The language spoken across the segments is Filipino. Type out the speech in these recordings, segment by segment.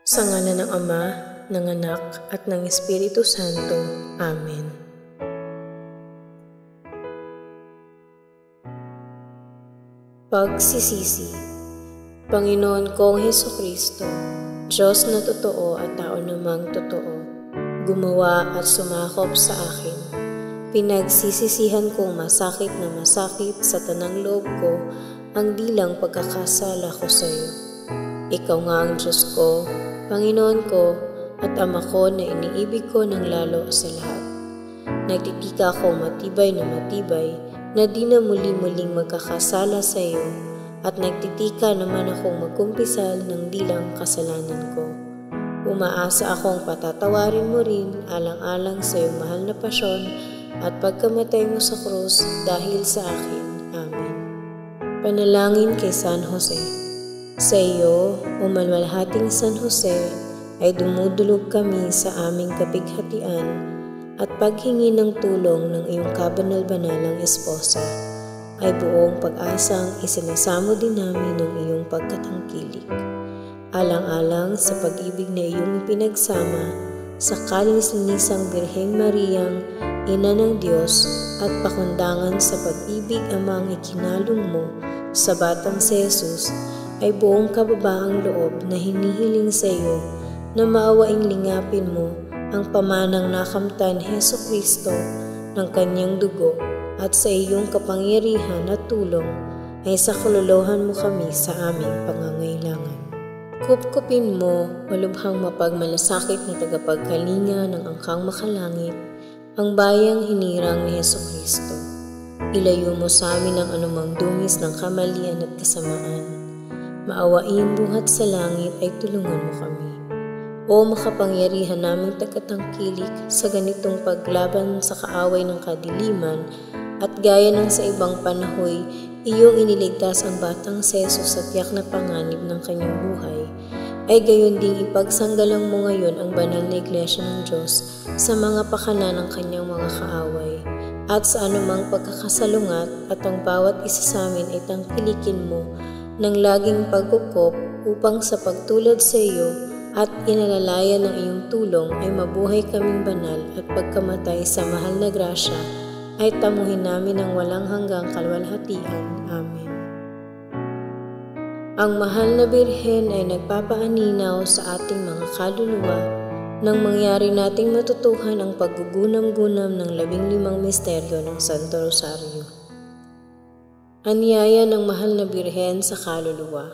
Sa ngalan ng Ama, ng Anak, at ng Espiritu Santo. Amen. Pagsisisi. Panginoon kong Hesukristo, Diyos na totoo at tao namang totoo, gumawa at sumakop sa akin. Pinagsisisihan kong masakit na masakit sa tanang loob ko ang dilang pagkakasala ko sa iyo. Ikaw nga ang Diyos ko, Panginoon ko, at Ama ko na iniibig ko ng lalo sa lahat. Nagtitika ako matibay na di na muli-muling magkakasala sa iyo, at nagtitika naman akong magkumpisal ng dilang kasalanan ko. Umaasa akong patatawarin mo rin alang-alang sa iyong mahal na pasyon at pagkamatay mo sa krus dahil sa akin. Amen. Panalangin kay San Jose. Sa iyo, o malwalhating San Jose, ay dumudulog kami sa aming kapighatian at paghingi ng tulong ng iyong kabanal-banalang esposa, ay buong pag-asang isinasamo din namin ng iyong pagkatangkilik. Alang-alang sa pag-ibig na iyong ipinagsama sa kalinisanisang Birheng Mariang, Ina ng Diyos, at pakundangan sa pag-ibig amang ikinalong mo sa batang si Jesus, ay buong kababaang loob na hinihiling sa iyo na maawaing lingapin mo ang pamanang nakamtan Hesukristo ng kanyang dugo, at sa iyong kapangyarihan at tulong ay sa kaluluhan mo kami sa aming pangangailangan. Kupkupin mo, malubhang mapagmalasakit na tagapagkalinga ng angkang makalangit, ang bayang hinirang ni Hesukristo. Ilayo mo sa amin ang anumang dungis ng kamalian at kasamaan. Maawain buhat sa langit ay tulungan mo kami. O makapangyarihan naming tagatangkilik sa ganitong paglaban sa kaaway ng kadiliman, at gaya ng sa ibang panahoy, iyong iniligtas ang batang si Jesus sa tiyak na panganib ng kanyang buhay, ay gayon ding ipagsanggalang mo ngayon ang banal na Iglesia ng Diyos sa mga pakana ng kanyang mga kaaway, at sa anumang pagkakasalungat, at ang bawat isa sa amin ay tangkilikin mo ng laging pagkukop upang sa pagtulad sa iyo at inalalayan ng iyong tulong ay mabuhay kaming banal, at pagkamatay sa mahal na grasya ay tamuhin namin ang walang hanggang kalwalhatian. Amen. Ang mahal na Birhen ay nagpapaaninaw sa ating mga kaluluwa nang mangyari nating matutuhan ang paggugunam-gunam ng 15 misteryo ng Santo Rosario. Anyaya ng mahal na Birhen sa kaluluwa.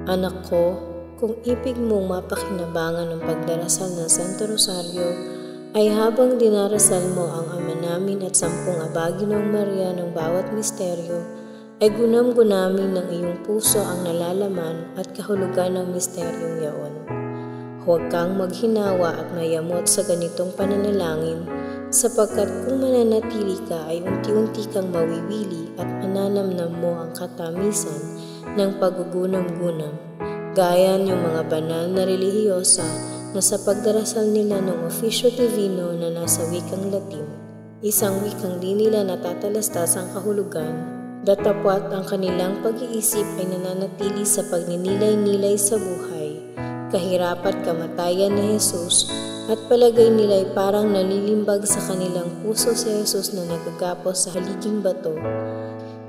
Anak ko, kung ibig mong mapakinabangan ng pagdarasal ng Santo Rosario, ay habang dinarasal mo ang Ama namin at 10 Abaginong Maria ng bawat misteryo, ay gunam-gunamin ng iyong puso ang nalalaman at kahulugan ng misteryong yaon. Huwag kang maghinawa at mayamot sa ganitong pananalangin, sapagkat kung mananatili ka ay unti-unti kang mawiwili at mananamnam mo ang katamisan ng paggugunam-gunam, gaya ng mga banal na relihiyosa na sa pagdarasal nila ng Officio Divino na nasa wikang Latin, isang wikang di nila natatalastas ang kahulugan, datapwat ang kanilang pag-iisip ay nananatili sa pagninilay-nilay sa buhay, kahirapat kamatayan ni Jesus, at palagay nila ay parang nalilimbag sa kanilang puso si Jesus na nagagapos sa haliging bato,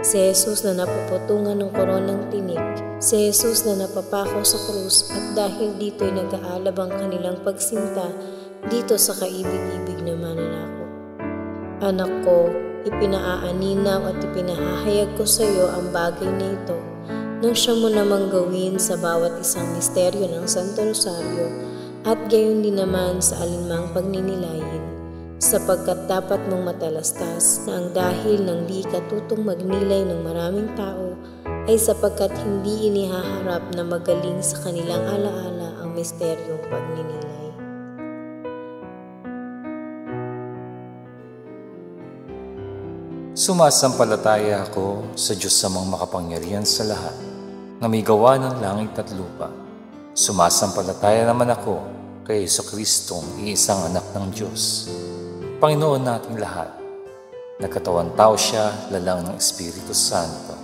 si Jesus na napuputungan ng koronang tinik, si Jesus na napapako sa krus, at dahil dito ay nag-aalab ang kanilang pagsinta dito sa kaibig-ibig na mananakop. Anak ko, ipinaaaninaw at ipinahahayag ko sa iyo ang bagay na ito nang siya mo namang gawin sa bawat isang misteryo ng Santo Rosario, at gayon din naman sa alinmang pagninilayin, sapagkat dapat mong matalastas na ang dahil ng di katutong magnilay ng maraming tao ay sapagkat hindi inihaharap na magaling sa kanilang alaala ang misteryong pagninilay. Sumasampalataya ako sa Diyos Amang makapangyarihan sa lahat, na may gawa ng langit at lupa. Sumasampalataya naman ako kay Jesucristong iisang anak ng Diyos, Panginoon nating lahat. Nagkatawan tao siya, lalang ng Espiritu Santo.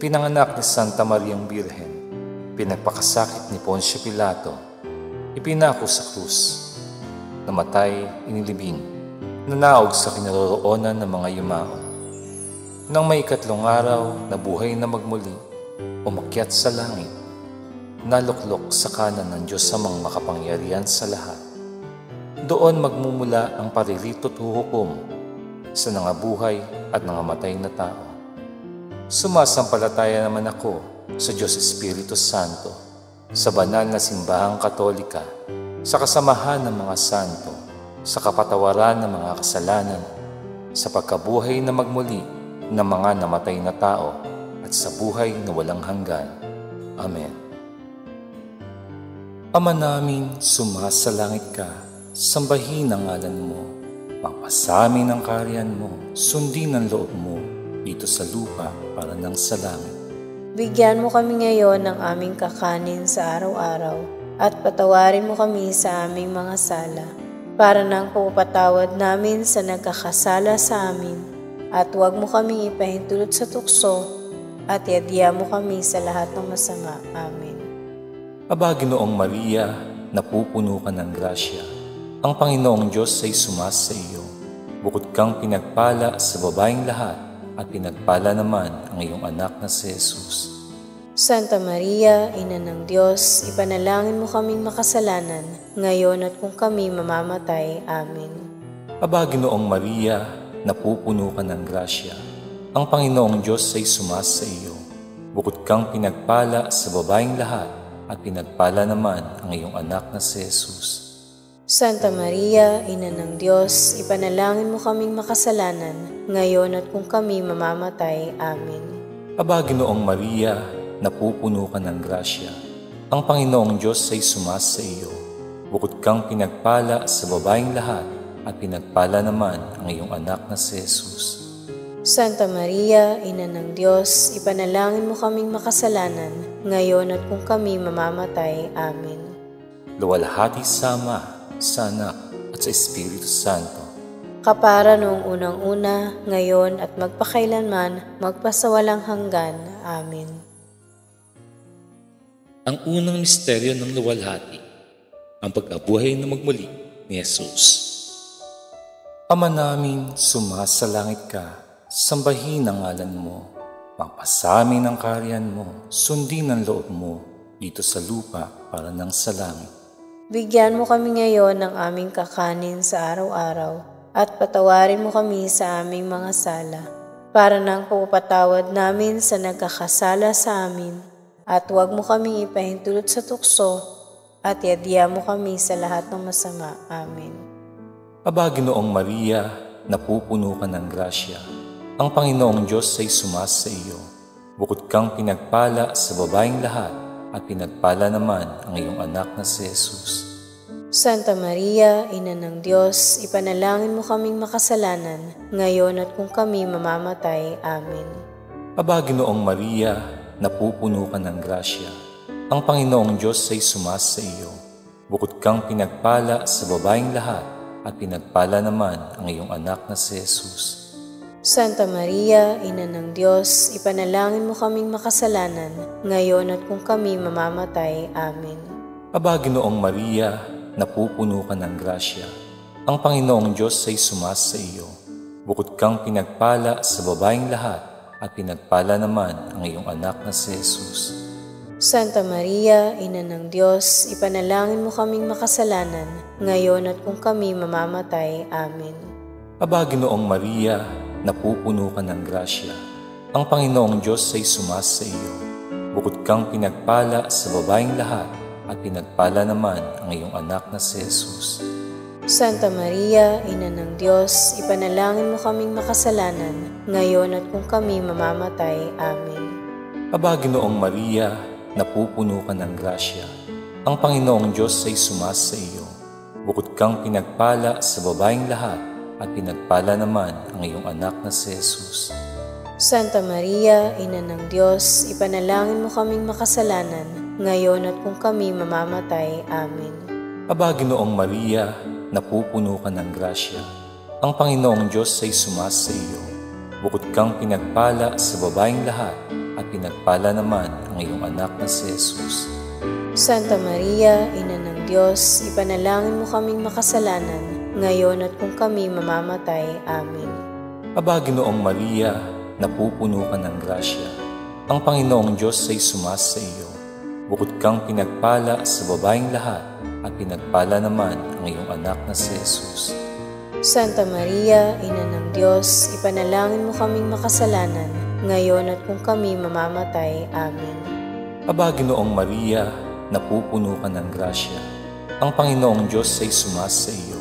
Pinanganak ni Santa Mariang Birhen, pinagpakasakit ni Poncio Pilato, ipinako sa krus, namatay, inilibing, nanaog sa kinaroroonan ng mga yumao. Nang may ikatlong araw, nabuhay na magmuli, umakyat sa langit, naluklok sa kanan ng Diyos amang makapangyarihan sa lahat. Doon magmumula ang paririto't huhukom sa nangabuhay at nangamatay na tao. Sumasampalataya naman ako sa Diyos Espiritu Santo, sa banal na simbahang katolika, sa kasamahan ng mga santo, sa kapatawaran ng mga kasalanan, sa pagkabuhay na magmuli ng mga namatay na tao, at sa buhay na walang hanggan. Amen. Ama namin, sumasalangit ka, sambahin ang ngalan mo, pagpasamin ang kaharian mo, sundin ang loob mo, dito sa lupa para nang sa langit. Bigyan mo kami ngayon ng aming kakanin sa araw-araw at patawarin mo kami sa aming mga sala para nang pupatawad namin sa nagkakasala sa amin at huwag mo kami ipahintulot sa tukso at iadya mo kami sa lahat ng masama. Amen. Aba, Ginoong Maria, napupuno ka ng grasya. Ang Panginoong Diyos ay sumas sa iyo. Bukod kang pinagpala sa babaeng lahat, at pinagpala naman ang iyong anak na si Jesus. Santa Maria, Ina ng Diyos, ipanalangin mo kaming makasalanan, ngayon at kung kami mamamatay. Amen. Aba, Ginoong Maria, napupuno ka ng grasya. Ang Panginoong Diyos ay sumas sa iyo. Bukod kang pinagpala sa babaeng lahat, at pinagpala naman ang iyong anak na si Jesus. Santa Maria, Ina ng Diyos, ipanalangin mo kaming makasalanan, ngayon at kung kami mamamatay. Amen. Aba, Ginoong Maria, napupuno ka ng grasya. Ang Panginoong Diyos ay sumas sa iyo. Bukod kang pinagpala sa babaeng lahat, at pinagpala naman ang iyong anak na si Jesus. Santa Maria, Ina ng Diyos, ipanalangin mo kaming makasalanan, ngayon at kung kami mamamatay. Amen. Luwalhati sa Ama, sa Anak, at sa Espiritu Santo. Kapara noong unang-una, ngayon at magpakailanman, magpasawalang hanggan. Amen. Ang unang misteryo ng luwalhati, ang pagkabuhay na magmuli ni Jesus. Ama namin, sumasalangit ka, sambahin ang ngalan mo, pagpasamin ang kaharian mo, sundin ang loob mo, dito sa lupa para nang sa langit. Bigyan mo kami ngayon ng aming kakanin sa araw-araw at patawarin mo kami sa aming mga sala para nang pupatawad namin sa nagkakasala sa amin at huwag mo kaming ipahintulot sa tukso at iadya mo kami sa lahat ng masama. Amen. Aba, Ginoong Maria, napupuno ka ng grasya. Ang Panginoong Diyos ay sumas sa iyo. Bukod kang pinagpala sa babaeng lahat, at pinagpala naman ang iyong anak na si Jesus. Santa Maria, Ina ng Diyos, ipanalangin mo kaming makasalanan, ngayon at kung kami mamamatay. Amen. Aba, Ginoong Maria, napupuno ka ng grasya. Ang Panginoong Diyos ay sumas sa iyo. Bukod kang pinagpala sa babaeng lahat, at pinagpala naman ang iyong anak na si Jesus. Santa Maria, Ina ng Diyos, ipanalangin mo kaming makasalanan, ngayon at kung kami mamamatay. Amen. Aba, Ginoong Maria, napupuno ka ng grasya. Ang Panginoong Diyos ay sumas sa iyo. Bukod kang pinagpala sa babaeng lahat, at pinagpala naman ang iyong anak na si Jesus. Santa Maria, Ina ng Diyos, ipanalangin mo kaming makasalanan, ngayon at kung kami mamamatay. Amen. Aba, Ginoong Maria, napupuno ka ng grasya. Ang Panginoong Diyos ay sumas sa iyo. Bukod kang pinagpala sa babaeng lahat, at pinagpala naman ang iyong anak na si Jesus. Santa Maria, Ina ng Diyos, ipanalangin mo kaming makasalanan, ngayon at kung kami mamamatay. Amen. Aba, Ginoong Maria, napupuno ka ng grasya. Ang Panginoong Diyos ay sumas sa iyo. Bukod kang pinagpala sa babaeng lahat, at pinagpala naman ang iyong anak na si Jesus. Santa Maria, Ina ng Diyos, ipanalangin mo kaming makasalanan, ngayon at kung kami mamamatay. Amen. Aba, Ginoong Maria, napupuno ka ng grasya. Ang Panginoong Diyos ay sumas sa iyo. Bukod kang pinagpala sa babaeng lahat, at pinagpala naman ang iyong anak na si Jesus. Santa Maria, Ina ng Diyos, ipanalangin mo kaming makasalanan, ngayon at kung kami mamamatay. Amen. Aba, Ginoong Maria, napupuno ka ng grasya. Ang Panginoong Diyos ay sumasa iyo. Bukod kang pinagpala sa babaeng lahat, at pinagpala naman ang iyong anak na si Jesus. Santa Maria, Ina ng Diyos, ipanalangin mo kaming makasalanan, ngayon at kung kami mamamatay. Amen. Aba, Ginoong Maria, napupuno ka ng grasya. Ang Panginoong Diyos ay sumasa iyo.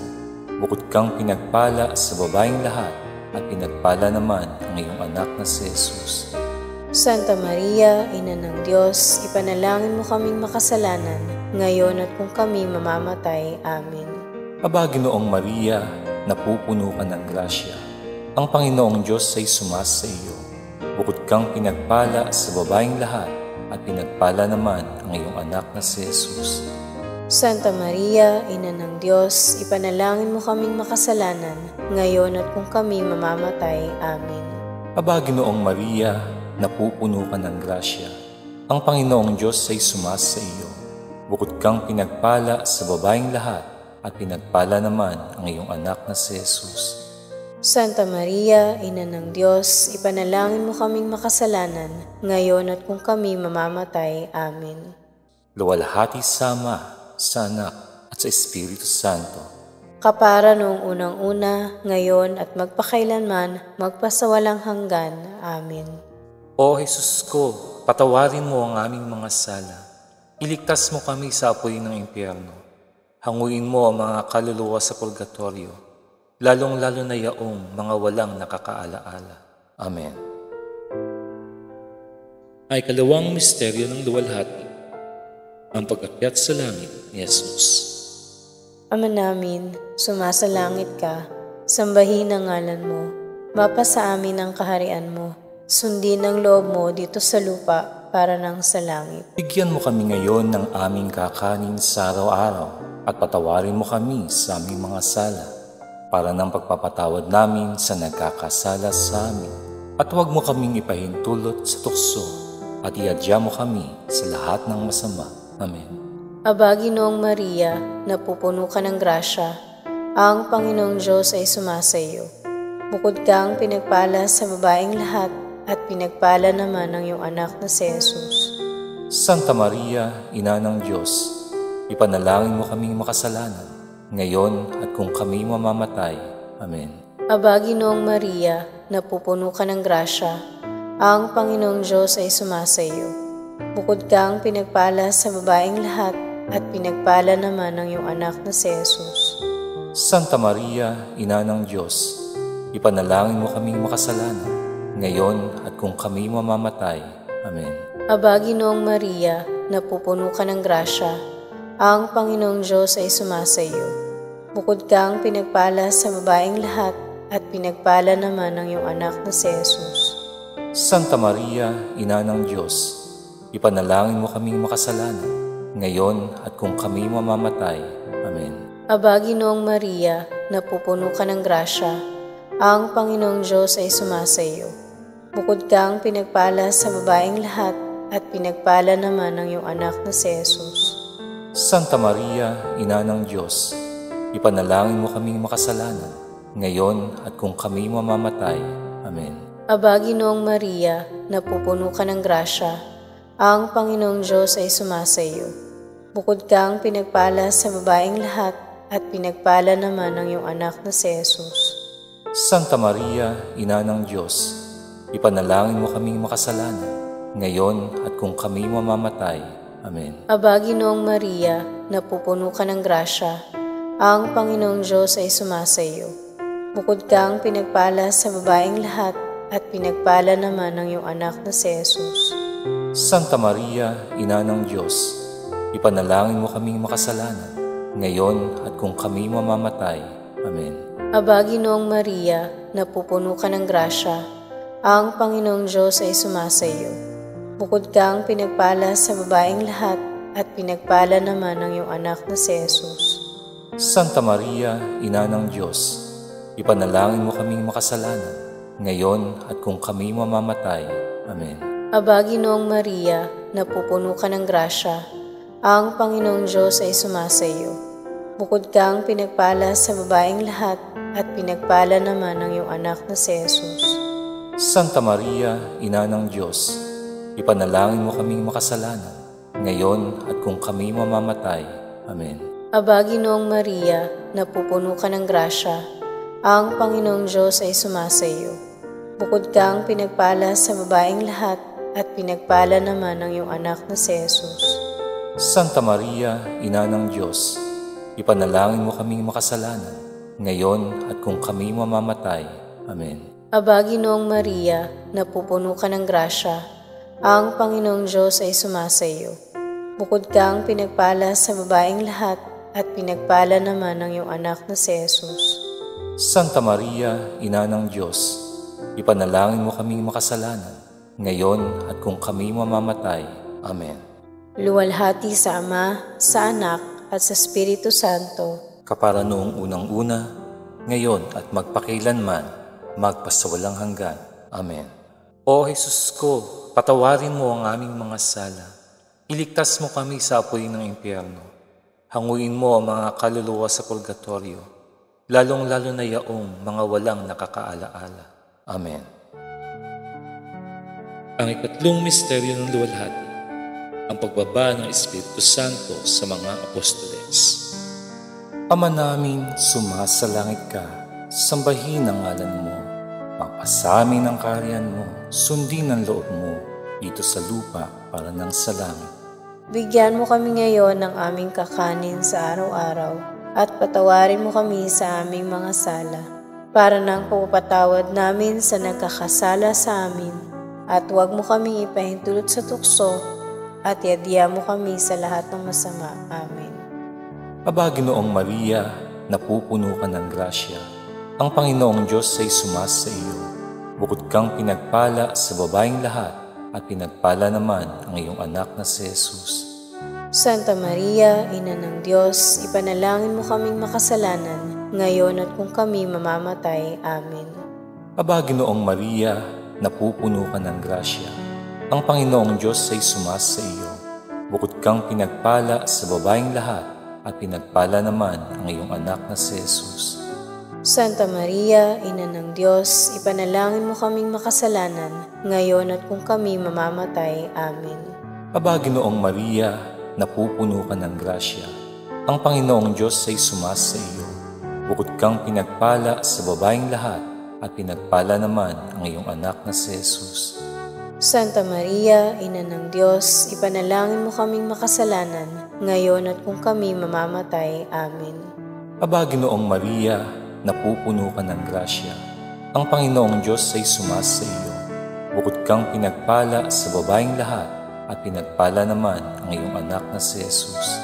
Bukod kang pinagpala sa babaeng lahat, at pinagpala naman ang iyong anak na si Jesus. Santa Maria, Ina ng Diyos, ipanalangin mo kaming makasalanan, ngayon at kung kami mamamatay. Amen. Aba, Ginoong Maria, napupuno ka ng grasya. Ang Panginoong Diyos ay sumasa iyo. Bukod kang pinagpala sa babaeng lahat, at pinagpala naman ang iyong anak na si Jesus. Santa Maria, Ina ng Diyos, ipanalangin mo kaming makasalanan, ngayon at kung kami mamamatay. Amen. Aba, Ginoong Maria, napupuno ka ng grasya. Ang Panginoong Diyos ay sumasa iyo. Bukod kang pinagpala sa babaeng lahat, at pinagpala naman ang iyong anak na si Jesus. Santa Maria, Ina ng Diyos, ipanalangin mo kaming makasalanan, ngayon at kung kami mamamatay. Amen. Luwalhati sa Ama, sa Anak, at sa Espiritu Santo. Kapara noong unang-una, ngayon at magpakailanman, magpasawalang hanggan. Amen. O Jesus ko, patawarin mo ang aming mga sala. Iligtas mo kami sa apoy ng impyerno. Hanguin mo ang mga kaluluwa sa purgatorio, lalong-lalo na yaong mga walang nakakaalaala. Amen. Ay kalawang misteryo ng luwalhati, ang pag-akyat sa langit ni Jesus. Ama namin, sumasalangit ka, sambahin ang ngalan mo, mapasa amin ang kaharian mo, sundin ang loob mo dito sa lupa para nang sa langit. Bigyan mo kami ngayon ng aming kakanin sa araw-araw, at patawarin mo kami sa aming mga sala, para ng pagpapatawad namin sa nagkakasala sa amin. At huwag mo kaming ipahintulot sa tukso, at iadya mo kami sa lahat ng masama. Amen. Aba, Ginoong Maria, napupuno ka ng grasya, ang Panginoong Diyos ay sumasa iyo. Bukod kang pinagpala sa babaeng lahat, at pinagpala naman ang iyong anak na si Jesus. Santa Maria, Ina ng Diyos, ipanalangin mo kaming makasalanan, ngayon at kung kami mamamatay. Amen. Aba, Ginoong Maria, napupuno ka ng grasya, ang Panginoong Diyos ay sumasa iyo. Bukod kang pinagpala sa babaeng lahat, at pinagpala naman ang iyong anak na si Jesus. Santa Maria, Ina ng Diyos, ipanalangin mo kaming makasalanan, ngayon at kung kami mamamatay. Amen. Aba, Ginoong Maria, napupuno ka ng grasya, ang Panginoong Diyos ay sumasa iyo. Bukod kang pinagpala sa babaeng lahat, at pinagpala naman ang iyong anak na si Jesus. Santa Maria, Ina ng Diyos, ipanalangin mo kaming makasalanan, ngayon at kung kami mamamatay. Amen. Aba, Ginoong Maria, napupuno ka ng grasya, ang Panginoong Diyos ay sumasa iyo. Bukod kang pinagpala sa babaeng lahat, at pinagpala naman ang iyong anak na si Jesus. Santa Maria, Ina ng Diyos, ipanalangin mo kaming makasalanan, ngayon at kung kami mamamatay. Amen. Aba, Ginoong Maria, napupuno ka ng grasya, ang Panginoong Diyos ay sumasa iyo. Bukod kang pinagpala sa babaeng lahat, at pinagpala naman ang iyong anak na si Jesus. Santa Maria, Ina ng Diyos, ipanalangin mo kaming makasalanan, ngayon at kung kami mamamatay. Amen. Aba, Ginoong Maria, napupuno ka ng grasya, ang Panginoong Diyos ay sumasa iyo. Bukod kang pinagpala sa babaeng lahat, at pinagpala naman ang iyong anak na si Jesus. Santa Maria, Ina ng Diyos, ipanalangin mo kaming makasalanan, ngayon at kung kami mamamatay. Amen. Aba, Ginoong Maria, napupuno ka ng grasya, ang Panginoong Diyos ay sumasa iyo. Bukod kang pinagpala sa babaeng lahat, at pinagpala naman ang iyong anak na si Jesus. Santa Maria, Ina ng Diyos, ipanalangin mo kaming makasalanan, ngayon at kung kami mamamatay. Amen. Aba, Ginoong Maria, napupuno ka ng grasya, Ang Panginoong Diyos ay sumasa iyo. Bukod kang pinagpala sa babaeng lahat at pinagpala naman ng iyong anak na si Jesus. Santa Maria, Ina ng Diyos, ipanalangin mo kaming makasalanan, ngayon at kung kami mamamatay. Amen. Aba, Ginoong Maria, napupuno ka ng grasya, ang Panginoong Diyos ay sumasa iyo. Bukod kang pinagpala sa babaeng lahat at pinagpala naman ng iyong anak na si Jesus. Santa Maria, Ina ng Diyos, ipanalangin mo kaming makasalanan, ngayon at kung kami mamamatay. Amen. Aba, Ginoong Maria, napupuno ka ng grasya, ang Panginoong Diyos ay sumasa iyo. Bukod kang pinagpala sa babaeng lahat at pinagpala naman ng iyong anak na si Jesus. Santa Maria, Ina ng Diyos, ipanalangin mo kaming makasalanan, ngayon at kung kami mamamatay. Amen. Luwalhati sa Ama, sa Anak, at sa Espiritu Santo, kapara noong unang-una, ngayon at magpakailanman, magpasawalang hanggan. Amen. O Jesus ko, patawarin mo ang aming mga sala. Iligtas mo kami sa apoy ng impyerno. Hanguin mo ang mga kaluluwa sa purgatorio, lalong-lalo na yaong mga walang nakakaalaala. Amen. Ang ikatlong misteryo ng luwalhati, ang pagbaba ng Espiritu Santo sa mga apostoles. Ama namin, sumasalangit ka, sambahin ang ngalan mo, papasamin ang kaharian mo, sundin ang loob mo, dito sa lupa para nang sa langit. Bigyan mo kami ngayon ng aming kakanin sa araw-araw at patawarin mo kami sa aming mga sala para ng pagpapatawad namin sa nagkakasala sa amin at huwag mo kami ipahintulot sa tukso at yadya mo kami sa lahat ng masama. Amen. Aba, Ginoong Maria, napupuno ka ng grasya. Ang Panginoong Diyos ay sumasa iyo. Bukod kang pinagpala sa babaeng lahat at pinagpala naman ang iyong anak na si Jesus. Santa Maria, Ina ng Diyos, ipanalangin mo kaming makasalanan, ngayon at kung kami mamamatay. Amen. Aba, Ginoong Maria, napupuno ka ng grasya. Ang Panginoong Diyos ay sumasa iyo. Bukod kang pinagpala sa babaeng lahat at pinagpala naman ang iyong anak na si Jesus. Santa Maria, Ina ng Diyos, ipanalangin mo kaming makasalanan, ngayon at kung kami mamamatay. Amen. Aba, Ginoong Maria, napupuno ka ng grasya. Ang Panginoong Diyos ay sumasa iyo. Bukod kang pinagpala sa babaeng lahat at pinagpala naman ang iyong anak na si Jesus. Santa Maria, Ina ng Diyos, ipanalangin mo kaming makasalanan, ngayon at kung kami mamamatay. Amen. Aba, Ginoong Maria, napupuno ka ng grasya. Ang Panginoong Diyos ay sumasa iyo. Bukod kang pinagpala sa babaeng lahat at pinagpala naman ang iyong anak na si Jesus.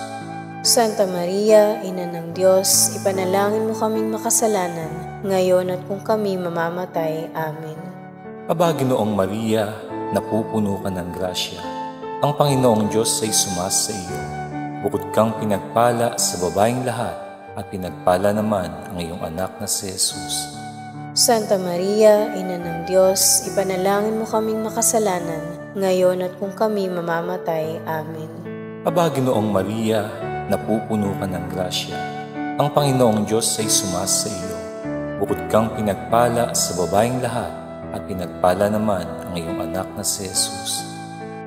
Santa Maria, Ina ng Diyos, ipanalangin mo kaming makasalanan, ngayon at kung kami mamamatay. Amen. Aba, Ginoong Maria, napupuno ka ng grasya. Ang Panginoong Diyos ay sumasa iyo. Bukod kang pinagpala sa babaeng lahat at pinagpala naman ang iyong anak na si Jesus. Santa Maria, Ina ng Diyos, ipanalangin mo kaming makasalanan, ngayon at kung kami mamamatay. Amen. Aba, Ginoong Maria, napupuno ka ng grasya. Ang Panginoong Diyos ay sumasa iyo. Bukod kang pinagpala sa babaeng lahat at pinagpala naman ang iyong anak na si Jesus.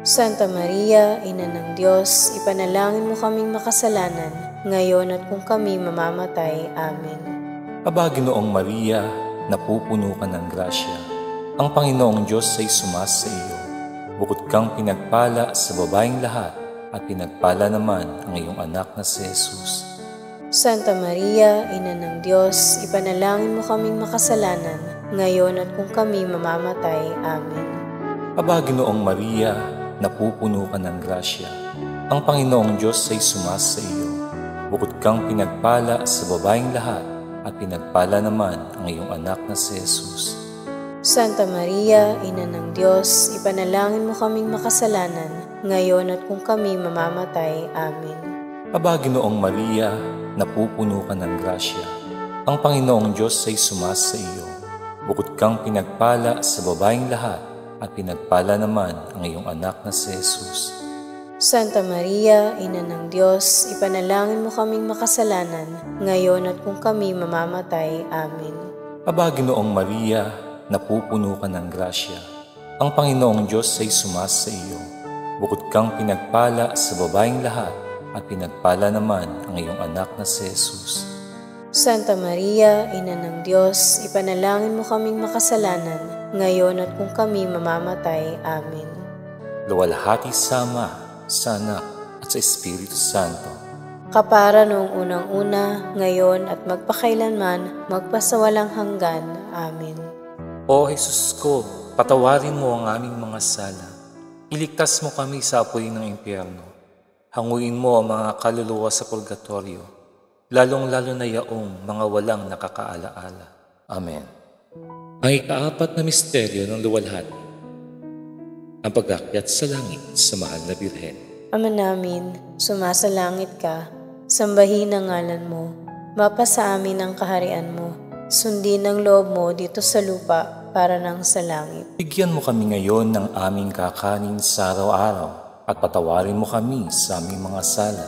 Santa Maria, Ina ng Diyos, ipanalangin mo kaming makasalanan, ngayon at kung kami mamamatay. Amen. Aba, Ginoong Maria, napupuno ka ng grasya. Ang Panginoong Diyos ay sumasa iyo. Bukod kang pinagpala sa babaeng lahat at pinagpala naman ang iyong anak na si Jesus. Santa Maria, Ina ng Diyos, ipanalangin mo kaming makasalanan, ngayon at kung kami mamamatay. Amen. Aba, Ginoong Maria, napupuno ka ng grasya. Ang Panginoong Diyos ay sumasa iyo. Bukod kang pinagpala sa babaeng lahat at pinagpala naman ang iyong anak na si Jesus. Santa Maria, Ina ng Diyos, ipanalangin mo kaming makasalanan, ngayon at kung kami mamamatay. Amen. Aba, Ginoong Maria, napupuno ka ng grasya. Ang Panginoong Diyos ay sumasa iyo. Bukod kang pinagpala sa babaeng lahat at pinagpala naman ang iyong anak na si Jesus. Santa Maria, Ina ng Diyos, ipanalangin mo kaming makasalanan, ngayon at kung kami mamamatay. Amen. Aba, Ginoong Maria, napupuno ka ng grasya. Ang Panginoong Diyos ay sumasa iyo. Bukod kang pinagpala sa babaeng lahat, at pinagpala naman ang iyong anak na si Jesus. Santa Maria, Ina ng Diyos, ipanalangin mo kaming makasalanan, ngayon at kung kami mamamatay. Amen. Luwalhati sa Ama, sa Anak, at sa Espiritu Santo. Kapara noong unang-una, ngayon at magpakailanman, magpasawalang hanggan. Amen. O Jesus ko, patawarin mo ang aming mga sala. Iligtas mo kami sa apoy ng impyerno. Hanguin mo ang mga kaluluwa sa purgatorio, lalong-lalo na yaong mga walang nakakaalaala. Amen. Ang ikaapat na misteryo ng luwalhati, ang pag-akyat sa langit sa mahal na Birhen. Ama namin, sumasalangit ka, sambahin ang ngalan mo, mapasa amin ang kaharian mo, sundin ang loob mo dito sa lupa para nang sa langit. Bigyan mo kami ngayon ng aming kakanin sa araw-araw, at patawarin mo kami sa aming mga sala,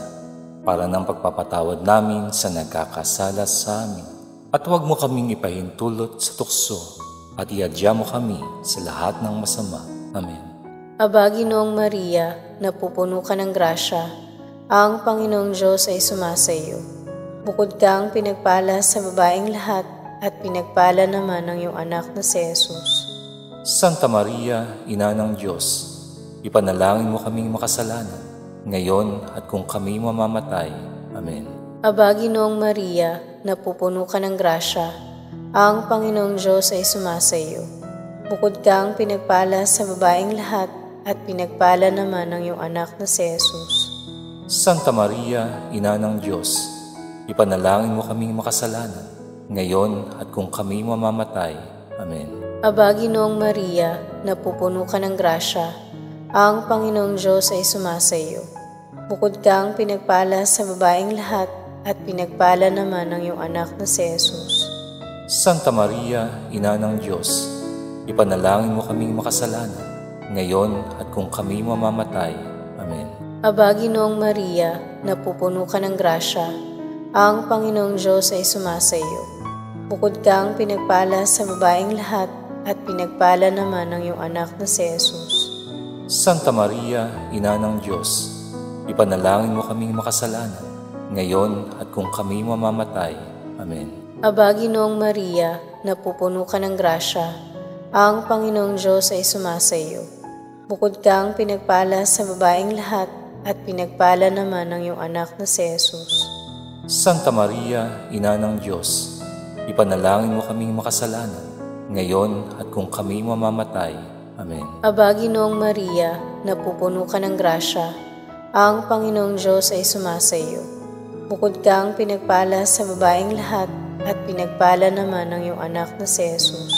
para ng pagpapatawad namin sa nagkakasala sa amin. At huwag mo kaming ipahintulot sa tukso, at iadya mo kami sa lahat ng masama. Amen. Aba, Ginoong Maria, napupuno ka ng grasya, ang Panginoong Diyos ay sumasa iyo. Bukod kang pinagpala sa babaeng lahat, at pinagpala naman ang iyong anak na si Jesus. Santa Maria, Ina ng Diyos, ipanalangin mo kaming makasalanan, ngayon at kung kami mamamatay. Amen. Aba, Ginoong Maria, napupuno ka ng grasya, ang Panginoong Diyos ay sumasa iyo. Bukod kang pinagpala sa babaeng lahat, at pinagpala naman ang iyong anak na si Jesus. Santa Maria, Ina ng Diyos, ipanalangin mo kaming makasalanan, ngayon at kung kami mamamatay. Amen. Aba, Ginoong Maria, napupuno ka ng grasya, ang Panginoong Diyos ay sumasa iyo. Bukod kang pinagpala sa babaeng lahat, at pinagpala naman ang iyong anak na si Jesus. Santa Maria, Ina ng Diyos, ipanalangin mo kaming makasalanan, ngayon at kung kami mamamatay. Amen. Aba, Ginoong Maria, napupuno ka ng grasya, ang Panginoong Diyos ay sumasa iyo. Bukod kang pinagpala sa babaeng lahat, at pinagpala naman ang iyong anak na si Jesus. Santa Maria, Ina ng Diyos, ipanalangin mo kaming makasalanan, ngayon at kung kami mamamatay. Amen. Aba, Ginoong Maria, napupuno ka ng grasya, ang Panginoong Diyos ay sumasa iyo. Bukod kang pinagpala sa babaeng lahat, at pinagpala naman ang iyong anak na si Jesus. Santa Maria, Ina ng Diyos, ipanalangin mo kaming makasalanan, ngayon at kung kami mamamatay. Amen. Aba, Ginoong Maria, napupuno ka ng grasya, ang Panginoong Diyos ay sumasa iyo. Bukod kang pinagpala sa babaeng lahat, at pinagpala naman ang iyong anak na si Jesus.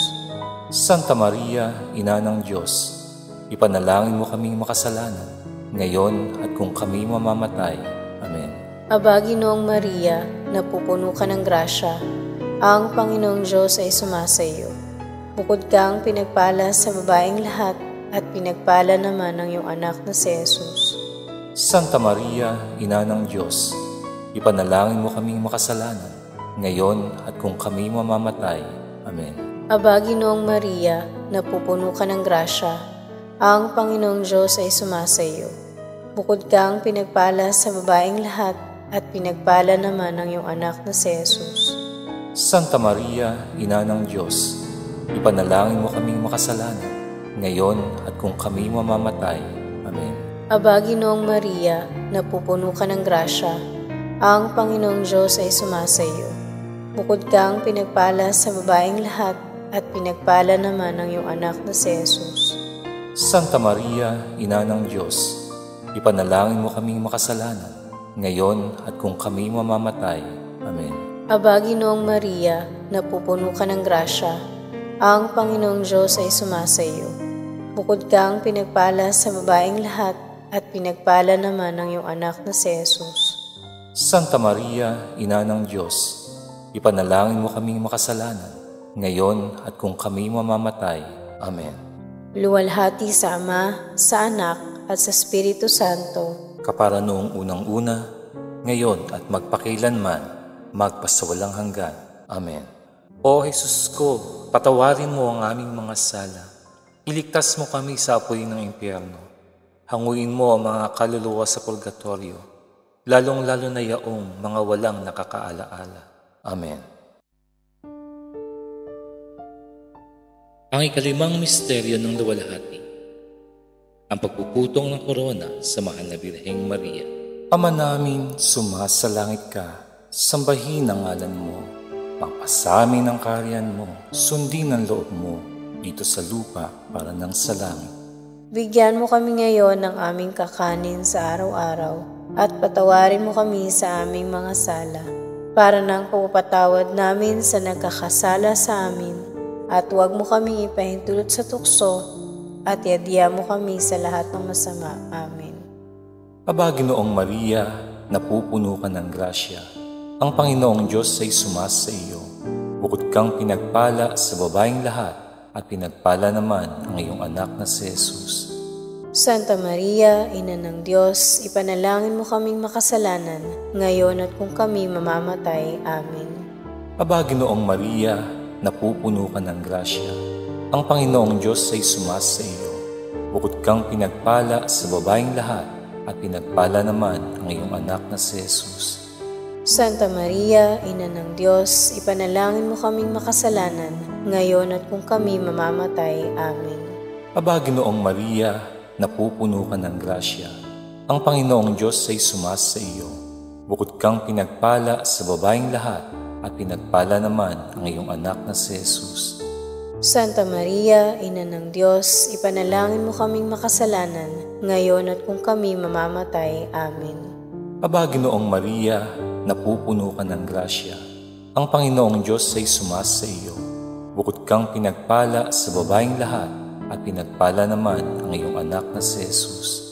Santa Maria, Ina ng Diyos, ipanalangin mo kaming makasalanan, ngayon at kung kami mamamatay. Amen. Aba, Ginoong Maria, napupuno ka ng grasya, ang Panginoong Diyos ay sumasa iyo. Bukod kang pinagpala sa babaeng lahat, at pinagpala naman ang iyong anak na si Jesus. Santa Maria, Ina ng Diyos, ipanalangin mo kaming makasalanan, ngayon at kung kami mamamatay. Amen. Aba, Ginoong Maria, napupuno ka ng grasya, ang Panginoong Diyos ay sumasa iyo. Bukod kang pinagpala sa babaeng lahat, at pinagpala naman ang iyong anak na si Jesus. Santa Maria, Ina ng Diyos, ipanalangin mo kaming makasalanan, ngayon at kung kami mamamatay. Amen. Aba, Ginoong Maria, napupuno ka ng grasya, ang Panginoong Diyos ay sumasa iyo. Bukod kang pinagpala sa babaeng lahat, at pinagpala naman ang iyong anak na si Jesus. Santa Maria, Ina ng Diyos, ipanalangin mo kaming makasalanan, ngayon at kung kami mamamatay. Amen. Aba, Ginoong Maria, napupuno ka ng grasya, ang Panginoong Diyos ay sumasa iyo. Bukod kang pinagpala sa babaeng lahat, at pinagpala naman ang iyong anak na si Jesus. Santa Maria, Ina ng Diyos, ipanalangin mo kaming makasalanan, ngayon at kung kami mamamatay. Amen. Luwalhati sa Ama, sa Anak, at sa Espiritu Santo, kapara noong unang-una, ngayon at magpakailanman, magpasawalang hanggan. Amen. O Jesus ko, patawarin mo ang aming mga sala. Iligtas mo kami sa apoy ng impyerno. Hanguin mo ang mga kaluluwa sa purgatorio, lalong-lalo na yaong mga walang nakakaalaala. Amen. Ang ikalimang misteryo ng luwalhati, ang pagpuputong ng korona sa mahal na Birheng Maria. Ama namin, sumasalangit ka, sambahin ang ngalan mo, pagpasamin ang kaharian mo, sundin ang loob mo, dito sa lupa para nang sa langit. Bigyan mo kami ngayon ng aming kakanin sa araw-araw at patawarin mo kami sa aming mga sala, para nang pagpapatawad namin sa nagkakasala sa amin, at huwag mo kami ipahintulot sa tukso, at iadya mo kami sa lahat ng masama. Amen. Aba, Ginoong Maria, napupuno ka ng grasya. Ang Panginoong Diyos ay sumasa iyo. Bukod kang pinagpala sa babaeng lahat, at pinagpala naman ang iyong anak na si Jesus. Santa Maria, Ina ng Diyos, ipanalangin mo kaming makasalanan, ngayon at kung kami mamamatay. Amen. Aba, Ginoong Maria, napupuno ka ng grasya. Ang Panginoong Diyos ay sumasa iyo. Bukod kang pinagpala sa babaeng lahat, at pinagpala naman ang iyong anak na si Jesus. Santa Maria, Ina ng Diyos, ipanalangin mo kaming makasalanan, ngayon at kung kami mamamatay. Amen. Aba, Ginoong Maria, napupuno ka ng grasya. Ang Panginoong Diyos ay sumasa iyo. Bukod kang pinagpala sa babaeng lahat, at pinagpala naman ang iyong anak na si Jesus. Santa Maria, Ina ng Diyos, ipanalangin mo kaming makasalanan, ngayon at kung kami mamamatay. Amen. Aba, Ginoong Maria, napupuno ka ng grasya. Ang Panginoong Diyos ay sumasa iyo. Bukod kang pinagpala sa babaeng lahat, at pinagpala naman ang iyong anak na si Jesus.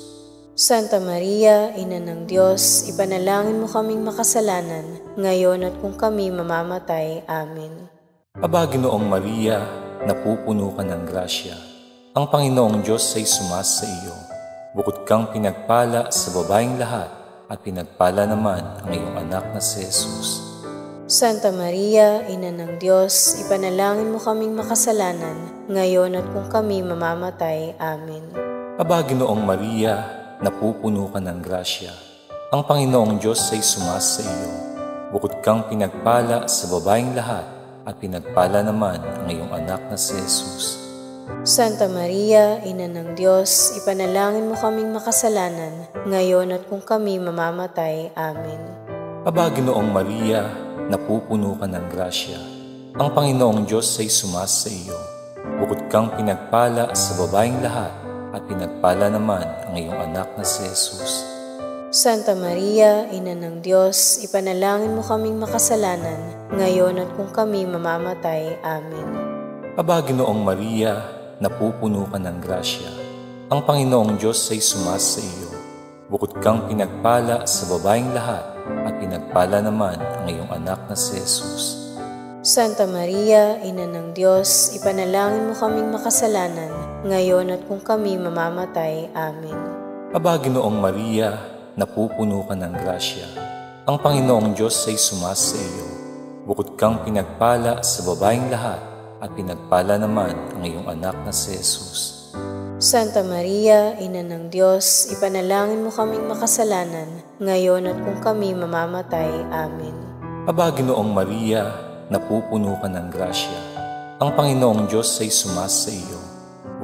Santa Maria, Ina ng Diyos, ipanalangin mo kaming makasalanan, ngayon at kung kami mamamatay. Amen. Aba, Ginoong Maria, napupuno ka ng grasya. Ang Panginoong Diyos ay sumasa iyo. Bukod kang pinagpala sa babaeng lahat, at pinagpala naman ang iyong anak na si Jesus. Santa Maria, Ina ng Diyos, ipanalangin mo kaming makasalanan, ngayon at kung kami mamamatay. Amen. Aba, Ginoong Maria, napupuno ka ng grasya. Ang Panginoong Diyos ay sumasa iyo. Bukod kang pinagpala sa babaeng lahat, at pinagpala naman ang iyong anak na si Jesus. Santa Maria, Ina ng Diyos, ipanalangin mo kaming makasalanan, ngayon at kung kami mamamatay. Amen. Aba, Ginoong Maria, napupuno ka ng grasya. Ang Panginoong Diyos ay sumasa iyo. Bukod kang pinagpala sa babaeng lahat, at pinagpala naman ang iyong anak na si Jesus. Santa Maria, Ina ng Diyos, ipanalangin mo kaming makasalanan, ngayon at kung kami mamamatay. Amen. Aba, Ginoong Maria, napupuno ka ng grasya. Ang Panginoong Diyos ay sumasa iyo. Bukod kang pinagpala sa babaeng lahat, at pinagpala naman ang iyong anak na si Jesus. Santa Maria, Ina ng Diyos, ipanalangin mo kaming makasalanan, ngayon at kung kami mamamatay. Amen. Aba, Ginoong Maria, napupuno ka ng grasya. Ang Panginoong Diyos ay sumasa iyo. Bukod kang pinagpala sa babaeng lahat, at pinagpala naman ang iyong anak na si Jesus. Santa Maria, Ina ng Diyos, ipanalangin mo kaming makasalanan, ngayon at kung kami mamamatay. Amen. Aba, Ginoong Maria, napupuno ka ng grasya. Ang Panginoong Diyos ay sumasa iyo.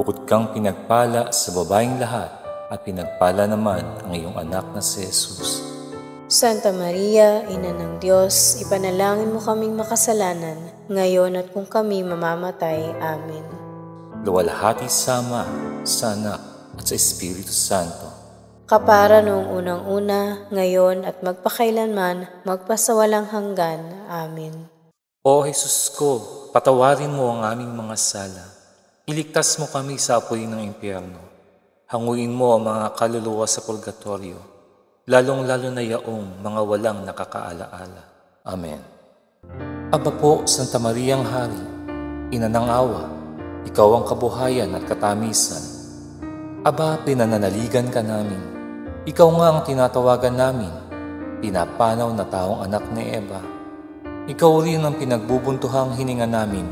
Bukod kang pinagpala sa babaeng lahat, at pinagpala naman ang iyong anak na si Jesus. Santa Maria, Ina ng Diyos, ipanalangin mo kaming makasalanan, ngayon at kung kami mamamatay. Amen. Luwalhati sa Ama, sa Anak, at sa Espiritu Santo. Kapara noong unang-una, ngayon at magpakailanman, magpasawalang hanggan. Amen. O Jesus ko, patawarin mo ang aming mga sala. Iligtas mo kami sa apoy ng impyerno. Hanguin mo ang mga kaluluwa sa purgatorio, lalong-lalo na yaong mga walang nakakaalaala. Amen. Aba po, Santa Mariang Hari, Ina ng Awa, Ikaw ang kabuhayan at katamisan. Aba, pinananaligan ka namin. Ikaw nga ang tinatawagan namin, pinapanaw na taong anak ni Eva. Ikaw rin ang pinagbubuntuhang hininga namin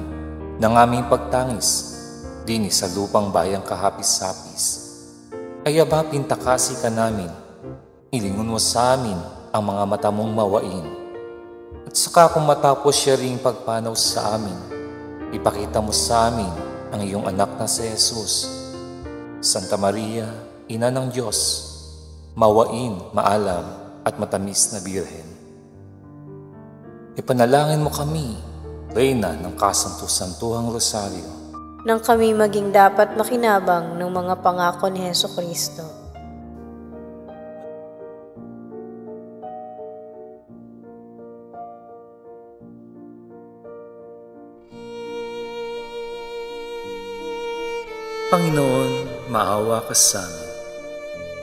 ng aming pagtangis, din sa lupang bayang kahapis-hapis. Kaya ba pintakasi ka namin, ilingon mo sa amin ang mga mata mong mawain. At saka kung matapos siya ring pagpanaw sa amin, ipakita mo sa amin ang iyong anak na si Jesus. Santa Maria, Ina ng Diyos, mawain, maalam at matamis na Birhen. Ipanalangin mo kami, Reyna ng Kasanto-Santuhang Rosaryo, nang kami maging dapat makinabang ng mga pangako ni Hesukristo. Panginoon, maawa ka sa amin.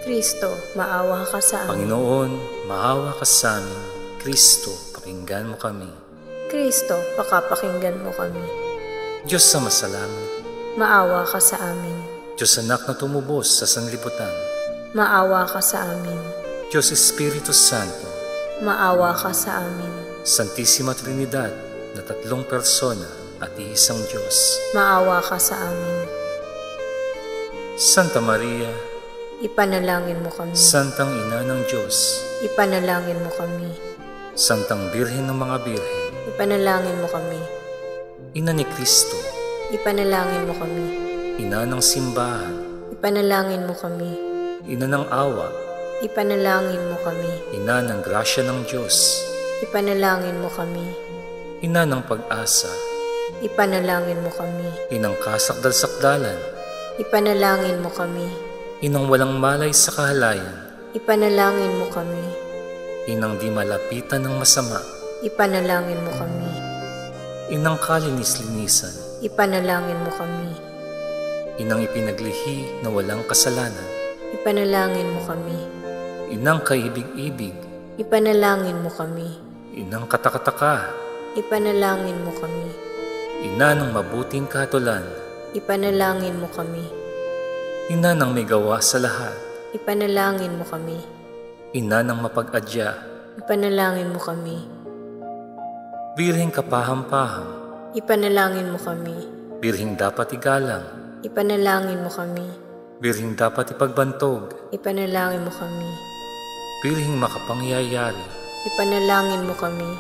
Kristo, maawa ka sa amin. Panginoon, maawa ka sa amin. Kristo, pakinggan mo kami. Kristo, pakapakinggan mo kami. Diyos sa masalangit, maawa ka sa amin. Diyos anak na tumubos sa sanlibutan, maawa ka sa amin. Diyos Espiritu Santo, maawa ka sa amin. Santisima Trinidad na tatlong persona at iisang Diyos, maawa ka sa amin. Santa Maria, ipanalangin mo kami. Santang Ina ng Diyos, ipanalangin mo kami. Santang Birhen ng mga Birhen, ipanalangin mo kami. Ina ni Kristo, ipanalangin mo kami. Ina ng simbahan, ipanalangin mo kami. Ina ng awa, ipanalangin mo kami. Ina ng grasya ng Diyos, ipanalangin mo kami. Ina ng pag-asa, ipanalangin mo kami. Inang kasakdal-sakdalan, ipanalangin mo kami. Inang walang malay sa kahalayan, ipanalangin mo kami. Inang di malapitan ng masama, ipanalangin mo kami. Inang kalinis-linisan, ipanalangin mo kami. Inang ipinaglihi na walang kasalanan, ipanalangin mo kami. Inang kaibig-ibig, ipanalangin mo kami. Inang katakataka, ipanalangin mo kami. Ina ng mabuting katulan, ipanalangin mo kami. Ina ng may gawa sa lahat, ipanalangin mo kami. Ina ng mapag-adya, ipanalangin mo kami. Birheng kapaham-paham, ipanalangin mo kami. Birheng dapat igalang, ipanalangin mo kami. Birheng dapat ipagbantog, ipanalangin mo kami. Birheng makapangyayari, ipanalangin mo kami.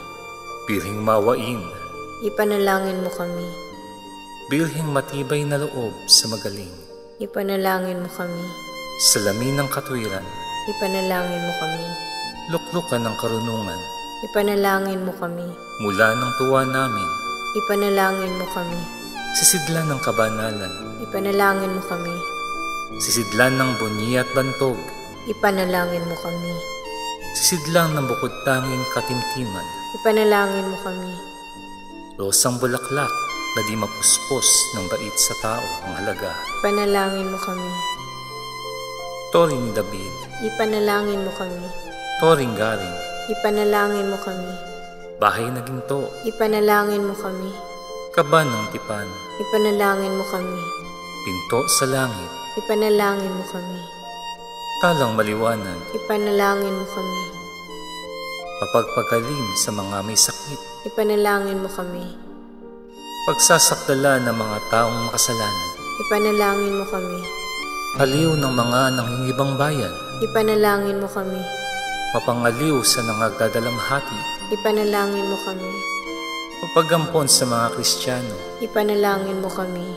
Birheng mawain, ipanalangin mo kami. Birheng matibay na loob sa magaling, ipanalangin mo kami. Salamin ng katwiran, ipanalangin mo kami. Luklukan ng karunungan, ipanalangin mo kami. Mula ng tuwa namin, ipanalangin mo kami. Sisidlan ng kabanalan, ipanalangin mo kami. Sisidlan ng bunyi at bantog, ipanalangin mo kami. Sisidlan ng bukod tanging katimtiman, ipanalangin mo kami. Rosang bulaklak na di mapuspos ng bait sa tao ang halaga, ipanalangin mo kami. Tori ni David, ipanalangin mo kami. Toring garing, ipanalangin mo kami. Bahay na ginto, ipanalangin mo kami. Kaban ng tipan, ipanalangin mo kami. Pinto sa langit, ipanalangin mo kami. Talang maliwanag, ipanalangin mo kami. Mapagpagaling sa mga may sakit, ipanalangin mo kami. Pagsasakdala ng mga taong makasalanan, ipanalangin mo kami. Aliw ng mga nangingibang bayan, ipanalangin mo kami. Mapangaliw sa nangagdadalamhati, ipanalangin mo kami. Pagpagampon sa mga Kristiyano, ipanalangin mo kami.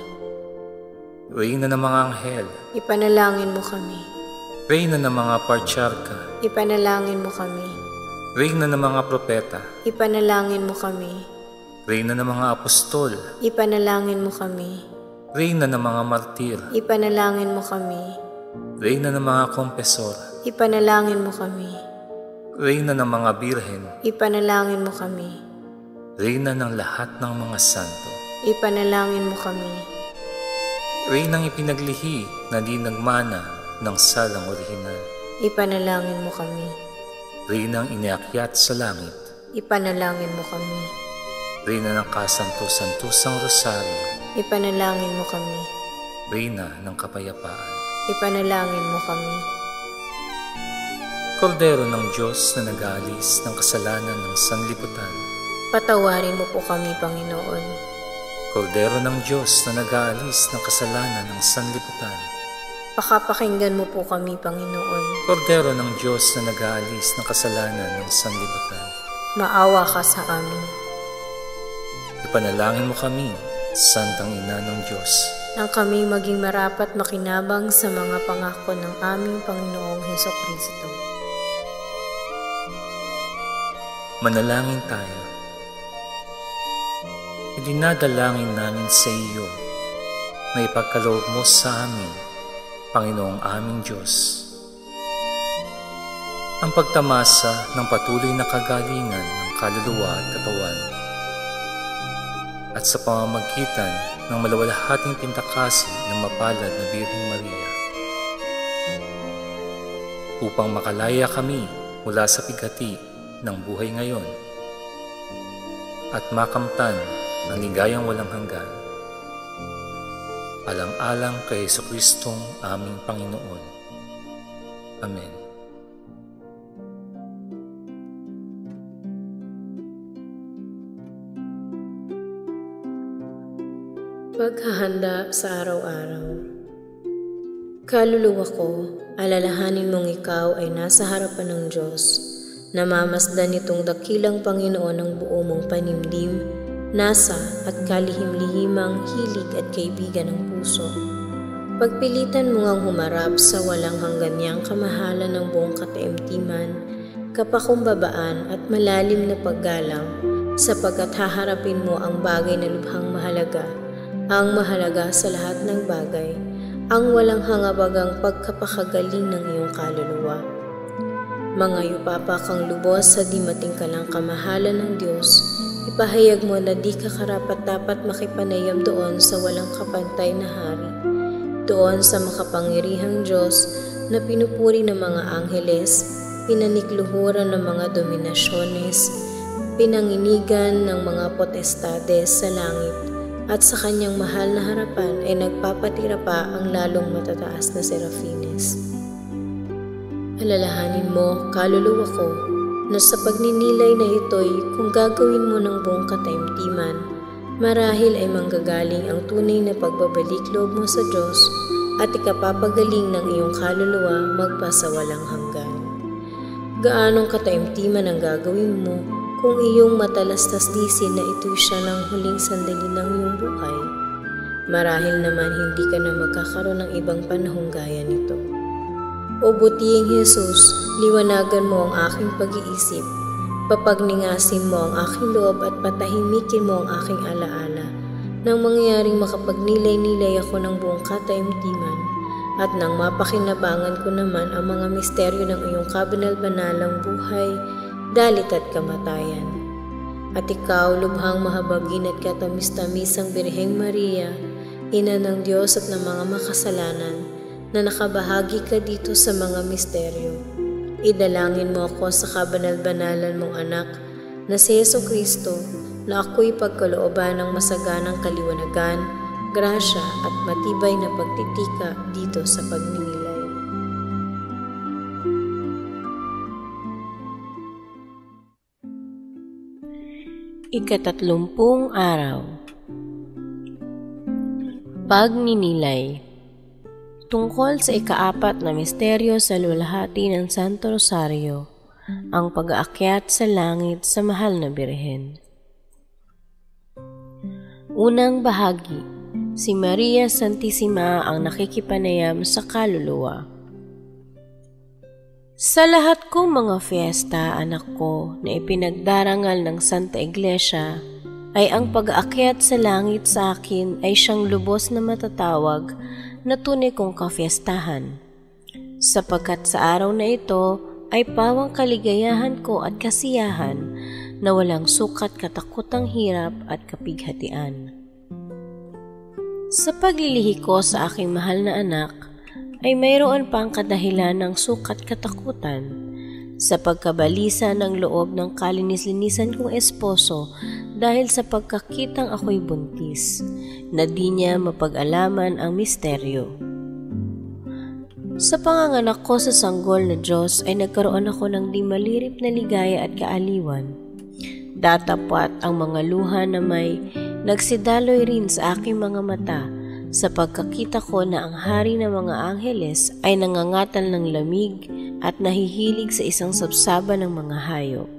Reyna ng mga anghel, ipanalangin mo kami. Reyna ng mga partsarka, ipanalangin mo kami. Reyna ng mga propeta, ipanalangin mo kami. Reyna ng mga apostol, ipanalangin mo kami. Reyna ng mga martir, ipanalangin mo kami. Reyna ng mga kompesor, ipanalangin mo kami. Reyna ng mga birhen, ipanalangin mo kami. Reyna ng lahat ng mga santo, ipanalangin mo kami. Reynang ipinaglihi na di nagmana ng salang orihinal, ipanalangin mo kami. Reynang iniakyat sa langit, ipanalangin mo kami. Reyna ng Kasanto-Santosang Rosario, ipanalangin mo kami. Reyna ng kapayapaan, ipanalangin mo kami. Kordero ng Diyos na nag-aalis ng kasalanan ng sanlibutan, Patawarin mo po kami, Panginoon. Kordero ng Diyos na nag-aalis ng kasalanan ng sanlibutan, Pakapakinggan mo po kami, Panginoon. Kordero ng Diyos na nag-aalis ng kasalanan ng sanlibutan, Maawa ka sa amin. ipanalangin mo kami, Santang Ina ng Diyos, Nang kami maging marapat makinabang sa mga pangako ng aming Panginoong Hesukristo. manalangin tayo. Idinadalangin namin sa iyo na ipagkaloob mo sa amin, Panginoong aming Diyos, ang pagtamasa ng patuloy na kagalingan ng kaluluwa at katawan, at sa pamamagitan ng malawalhating pintakasi ng mapalad na Birheng Maria, upang makalaya kami mula sa bigati ng buhay ngayon at makamtan ang ligayang walang hanggan. Alang-alang kay Jesucristong aming Panginoon. Amen. Paghahanda sa araw-araw. Kaluluwa ko, alalahanin mong ikaw ay nasa harapan ng Diyos. Namamasdan nitong dakilang Panginoon ng buo mong panimdim, nasa at kalihim-lihimang hilig at kaibigan ng puso. Pagpilitan mo ngang humarap sa walang hanggan niyang kamahalan ng buong kataimtiman, kapakumbabaan at malalim na paggalang, sapagkat haharapin mo ang bagay na lubhang mahalaga, ang mahalaga sa lahat ng bagay, ang walang hangabagang pagkapakagaling ng iyong kaluluwa. Mga yupapa kang lubos sa di matingkalang kamahalan ng Diyos, ipahayag mo na di ka karapat-dapat makipanayam doon sa walang kapantay na hari, doon sa makapangyarihang Diyos na pinupuri ng mga angheles, pinanikluhuran ng mga dominasyones, pinanginigan ng mga potestades sa langit, at sa kanyang mahal na harapan ay nagpapatira pa ang lalong matataas na serafines. Alalahanin mo, kaluluwa ko, na sa pagninilay na ito'y kung gagawin mo ng buong kataimtiman, marahil ay manggagaling ang tunay na pagbabalik loob mo sa Diyos at ikapapagaling ng iyong kaluluwa magpasawalang hanggan. Gaanong kataimtiman ang gagawin mo kung iyong matalastasdisin na ito'y siya ng huling sandali ng iyong buhay? Marahil naman hindi ka na magkakaroon ng ibang panahong gaya nito. O butiing Jesus, liwanagan mo ang aking pag-iisip, papagningasin mo ang aking loob at patahimikin mo ang aking alaala, nang mangyaring makapagnilay-nilay ako ng buong kataimtiman, at nang mapakinabangan ko naman ang mga misteryo ng iyong kabanal-banalang buhay, dalit at kamatayan. At ikaw, lubhang mahabagin at katamis-tamisang Birheng Maria, Ina ng Diyos at ng mga makasalanan, na nakabahagi ka dito sa mga misteryo. Idalangin mo ako sa kabanal-banalan mong anak na si Jesucristo, na ako'y pagkalooban ng masaganang kaliwanagan, grasya at matibay na pagtitika dito sa pagninilay. Ika-30 araw. Pagninilay. Tungkol sa ika-4 na misteryo sa luwalhati ng Santo Rosario, ang pag-aakyat sa langit sa mahal na Birhen. Unang bahagi, si Maria Santissima ang nakikipanayam sa kaluluwa. Sa lahat kong mga fiesta, anak ko, na ipinagdarangal ng Santa Iglesia, ay ang pag-aakyat sa langit sa akin ay siyang lubos na matatawag na tunay kong kafiestahan, sapagkat sa araw na ito ay pawang kaligayahan ko at kasiyahan na walang sukat katakutang hirap at kapighatian. Sa paglilihi ko sa aking mahal na anak, ay mayroon pang kadahilan ng sukat katakutan sa pagkabalisa ng loob ng kalinis-linisan kong esposo dahil sa pagkakitang ako'y buntis, na di niya mapag-alaman ang misteryo. Sa panganganak ko sa sanggol na Diyos ay nagkaroon ako ng di malirip na ligaya at kaaliwan. Datapwat ang mga luha na may nagsidaloy rin sa aking mga mata sa pagkakita ko na ang hari ng mga angheles ay nangangatal ng lamig at nahihilig sa isang sabsaba ng mga hayop.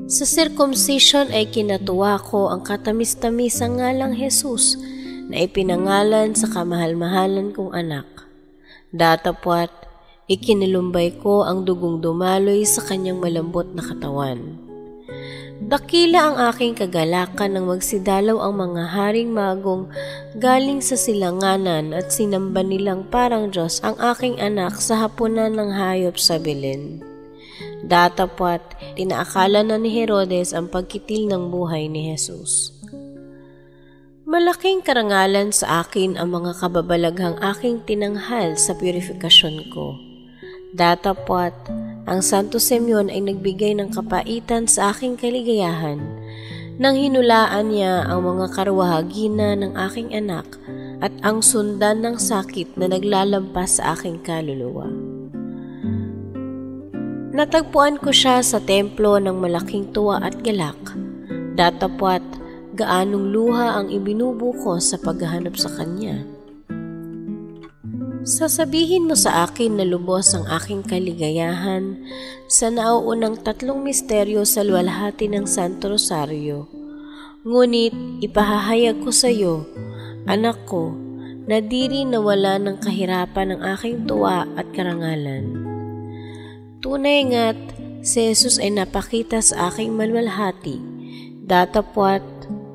Sa circumcision ay kinatuwa ko ang katamis-tamis ang ngalang Jesus na ipinangalan sa kamahal-mahalan kong anak. Datapwat, ikinilumbay ko ang dugong dumaloy sa kanyang malambot na katawan. Dakila ang aking kagalakan nang magsidalaw ang mga haring magong galing sa silanganan at sinamba nilang parang Diyos ang aking anak sa hapunan ng hayop sa Belen. Datapwat, tinaakala na ni Herodes ang pagkitil ng buhay ni Jesus. Malaking karangalan sa akin ang mga kababalaghang aking tinanghal sa purifikasyon ko. Datapwat, ang Santo Simeon ay nagbigay ng kapaitan sa aking kaligayahan nang hinulaan niya ang mga karwahagina ng aking anak at ang sundan ng sakit na naglalampas sa aking kaluluwa. Natagpuan ko siya sa templo ng malaking tuwa at galak. Datapwat, gaanong luha ang ibinubuko sa paghahanap sa kanya. Sasabihin mo sa akin na lubos ang aking kaligayahan sa nauunang 3 misteryo sa luwalhati ng Santo Rosario. Ngunit ipahahayag ko sa iyo, anak ko, na di rin nawala ng kahirapan ang aking tuwa at karangalan. Tunay nga't si Jesus ay napakita sa aking malwalhati. Datapwat,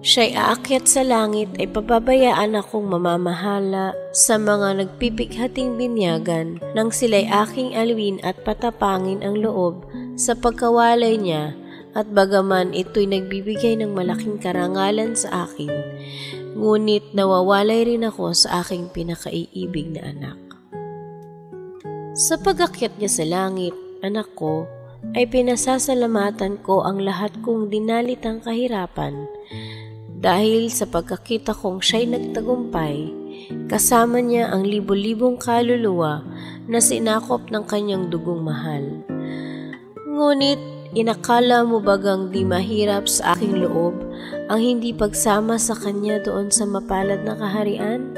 siya'y aakyat sa langit ay pababayaan akong mamamahala sa mga nagpipikhating binyagan nang sila'y aking alwin at patapangin ang loob sa pagkawalay niya at bagaman ito'y nagbibigay ng malaking karangalan sa akin, ngunit nawawalay rin ako sa aking pinakaiibig na anak. Sa pag-akyat niya sa langit, anak ko, ay pinasasalamatan ko ang lahat kong dinalitang kahirapan dahil sa pagkakita kong siya'y nagtagumpay, kasama niya ang libo-libong kaluluwa na sinakop ng kanyang dugong mahal. Ngunit, inakala mo bagang di mahirap sa aking loob ang hindi pagsama sa kanya doon sa mapalad na kaharian?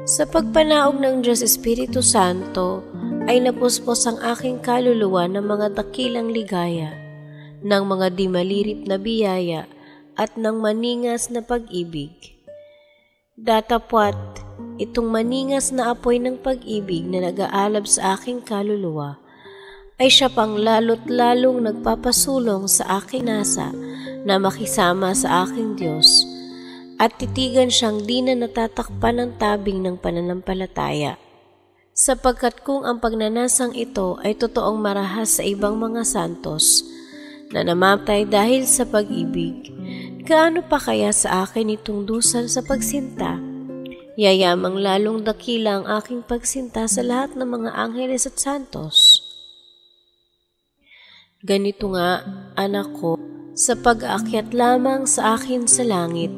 Sa pagpanaog ng Diyos Espiritu Santo, ay napuspos ang aking kaluluwa ng mga dakilang ligaya, ng mga di malirip na biyaya, at ng maningas na pag-ibig. Datapwat, itong maningas na apoy ng pag-ibig na nag-aalab sa aking kaluluwa, ay siya pang lalo't lalong nagpapasulong sa aking nasa na makisama sa aking Diyos, at titigan siyang di na natatakpan ng tabing ng pananampalataya. Sapagkat kung ang pagnanasang ito ay totoong marahas sa ibang mga santos na namatay dahil sa pag-ibig, gaano pa kaya sa akin itong dusal sa pagsinta? Yayamang lalong dakila ang aking pagsinta sa lahat ng mga angheles at santos. Ganito nga, anak ko, sa pag-aakyat lamang sa akin sa langit,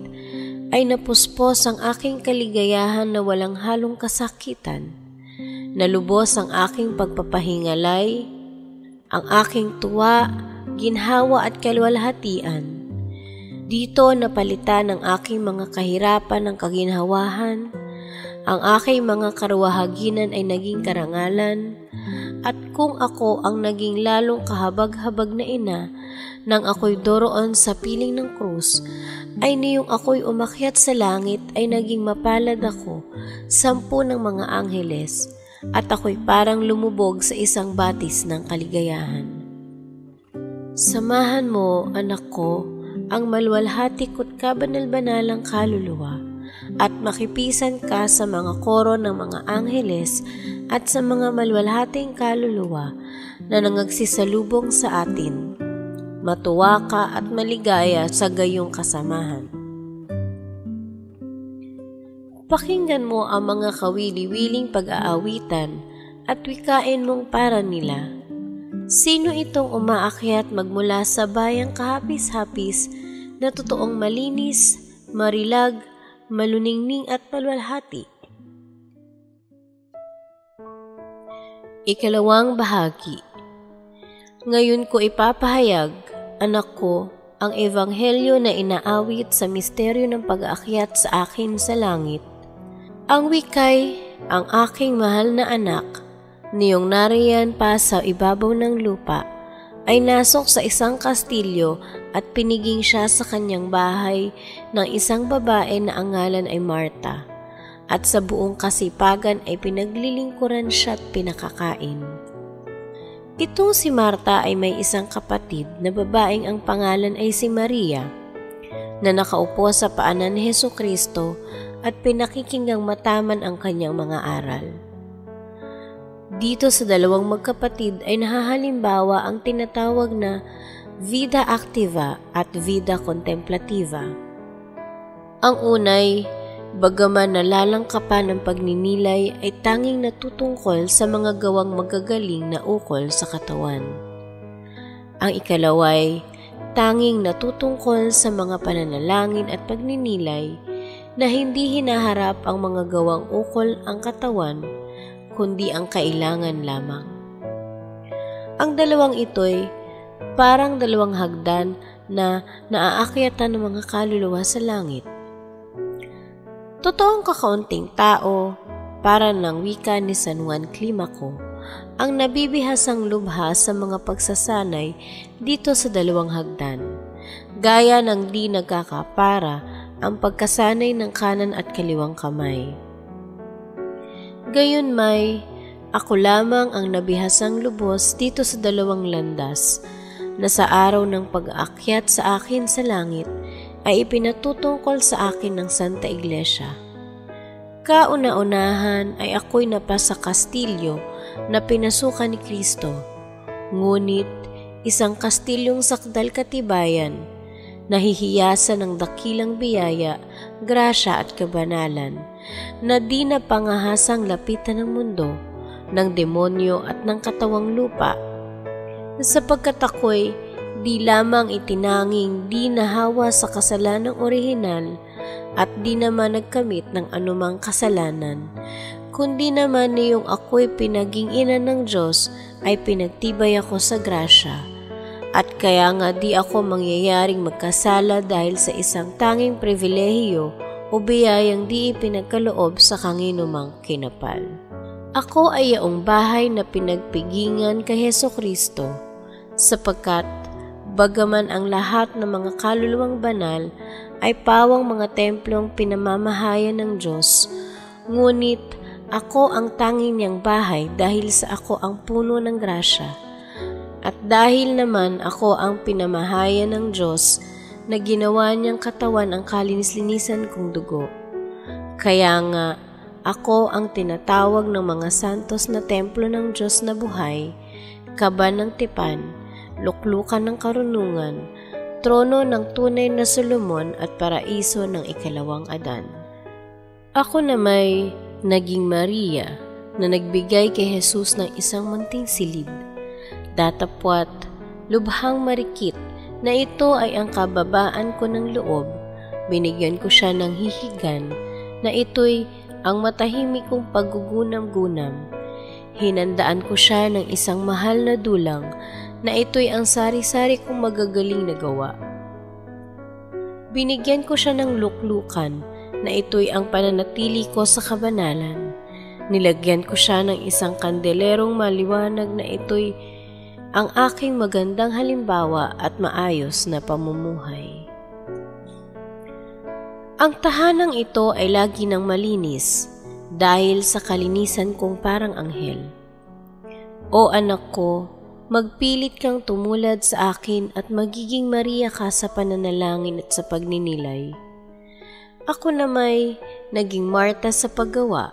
ay napuspos ang aking kaligayahan na walang halong kasakitan. Nalubos ang aking pagpapahingalay, ang aking tuwa, ginhawa at kalwalhatian. Dito napalitan ang aking mga kahirapan ng kaginhawahan, ang aking mga karwahaginan ay naging karangalan, at kung ako ang naging lalong kahabag-habag na ina nang ako'y doroon sa piling ng krus, ay niyong ako'y umakyat sa langit ay naging mapalad ako 10 ng mga angheles, at ako'y parang lumubog sa isang batis ng kaligayahan. Samahan mo, anak ko, ang malwalhati ko't kabanal-banalang kaluluwa at makipisan ka sa mga koro ng mga angheles at sa mga malwalhating kaluluwa na nangagsisalubong sa atin. Matuwa ka at maligaya sa gayong kasamahan. Pakinggan mo ang mga kawili-wiling pag-aawitan at wikain mong para nila. Sino itong umaakyat magmula sa bayang kahapis-hapis na totoong malinis, marilag, maluningning at malwalhati? Ikalawang bahagi. Ngayon ko ipapahayag, anak ko, ang ebanghelyo na inaawit sa misteryo ng pag-aakyat sa akin sa langit. Ang wikay, ang aking mahal na anak, niyong nariyan pa sa ibabaw ng lupa, ay nasok sa isang kastilyo at piniging siya sa kanyang bahay ng isang babae na ang ngalan ay Marta. At sa buong kasipagan ay pinaglilingkuran siya at pinakakain. Itong si Marta ay may isang kapatid na babaeng ang pangalan ay si Maria, na nakaupo sa paanan ni Hesukristo at pinakikinggang mataman ang kanyang mga aral. Dito sa dalawang magkapatid ay nahahalimbawa ang tinatawag na vida activa at vida contemplativa. Ang unay, bagaman nalalangkapan ng pagninilay, ay tanging natutungkol sa mga gawang magagaling na ukol sa katawan. Ang ikalaway, tanging natutungkol sa mga pananalangin at pagninilay na hindi hinaharap ang mga gawang ukol ang katawan, kundi ang kailangan lamang. Ang dalawang ito'y parang dalawang hagdan na naaakyatan ng mga kaluluwa sa langit. Totoong kakaunting tao, para ng wika ni San Juan Climaco, ang nabibihasang lubha sa mga pagsasanay dito sa dalawang hagdan, gaya ng di nagkakapara ang pagkasanay ng kanan at kaliwang kamay. Gayunmay, ako lamang ang nabihasang lubos dito sa dalawang landas, na sa araw ng pag-aakyat sa akin sa langit ay ipinatutungkol sa akin ng Santa Iglesia. Kauna-unahan ay ako'y napasa kastilyo na pinasukan ni Kristo, ngunit isang kastilyong sakdal katibayan, nahihiyasan ng dakilang biyaya, grasya at kabanalan, na di na pangahasang lapitan ng mundo, ng demonyo at ng katawang lupa, sapagkat ako'y di lamang itinanging di nahawa sa kasalanang orihinal at di naman nagkamit ng anumang kasalanan, kundi naman niyong ako'y pinaging ina ng Diyos ay pinagtibay ako sa grasya. At kaya nga di ako mangyayaring magkasala dahil sa isang tanging pribilehiyo o biyayang di ipinagkaloob sa kanginumang kinapal. Ako ay yaong bahay na pinagpigingan kay Hesukristo, sapagkat bagaman ang lahat ng mga kaluluwang banal ay pawang mga templong pinamamahayan ng Diyos, ngunit ako ang tanging niyang bahay dahil sa ako ang puno ng grasya. At dahil naman ako ang pinamahayan ng Diyos na ginawa niyang katawan ang kalinis-linisan kong dugo. Kaya nga, ako ang tinatawag ng mga santos na templo ng Diyos na buhay, kaban ng tipan, luklukan ng karunungan, trono ng tunay na Solomon at paraiso ng ikalawang Adan. Ako na may naging Maria na nagbigay kay Jesus ng isang munting silid, datapwat, lubhang marikit na ito ay ang kababaan ko ng loob, binigyan ko siya ng hihigan na ito'y ang matahimik kong paggugunam-gunam. Hinandaan ko siya ng isang mahal na dulang na ito'y ang sari-sari kong magagaling na gawa. Binigyan ko siya ng luklukan na ito'y ang pananatili ko sa kabanalan. Nilagyan ko siya ng isang kandelerong maliwanag na ito'y ang aking magandang halimbawa at maayos na pamumuhay. Ang tahanang ito ay lagi nang malinis dahil sa kalinisan kong parang anghel. O anak ko, magpilit kang tumulad sa akin at magiging Maria ka sa pananalangin at sa pagninilay. Ako na may naging Marta sa paggawa,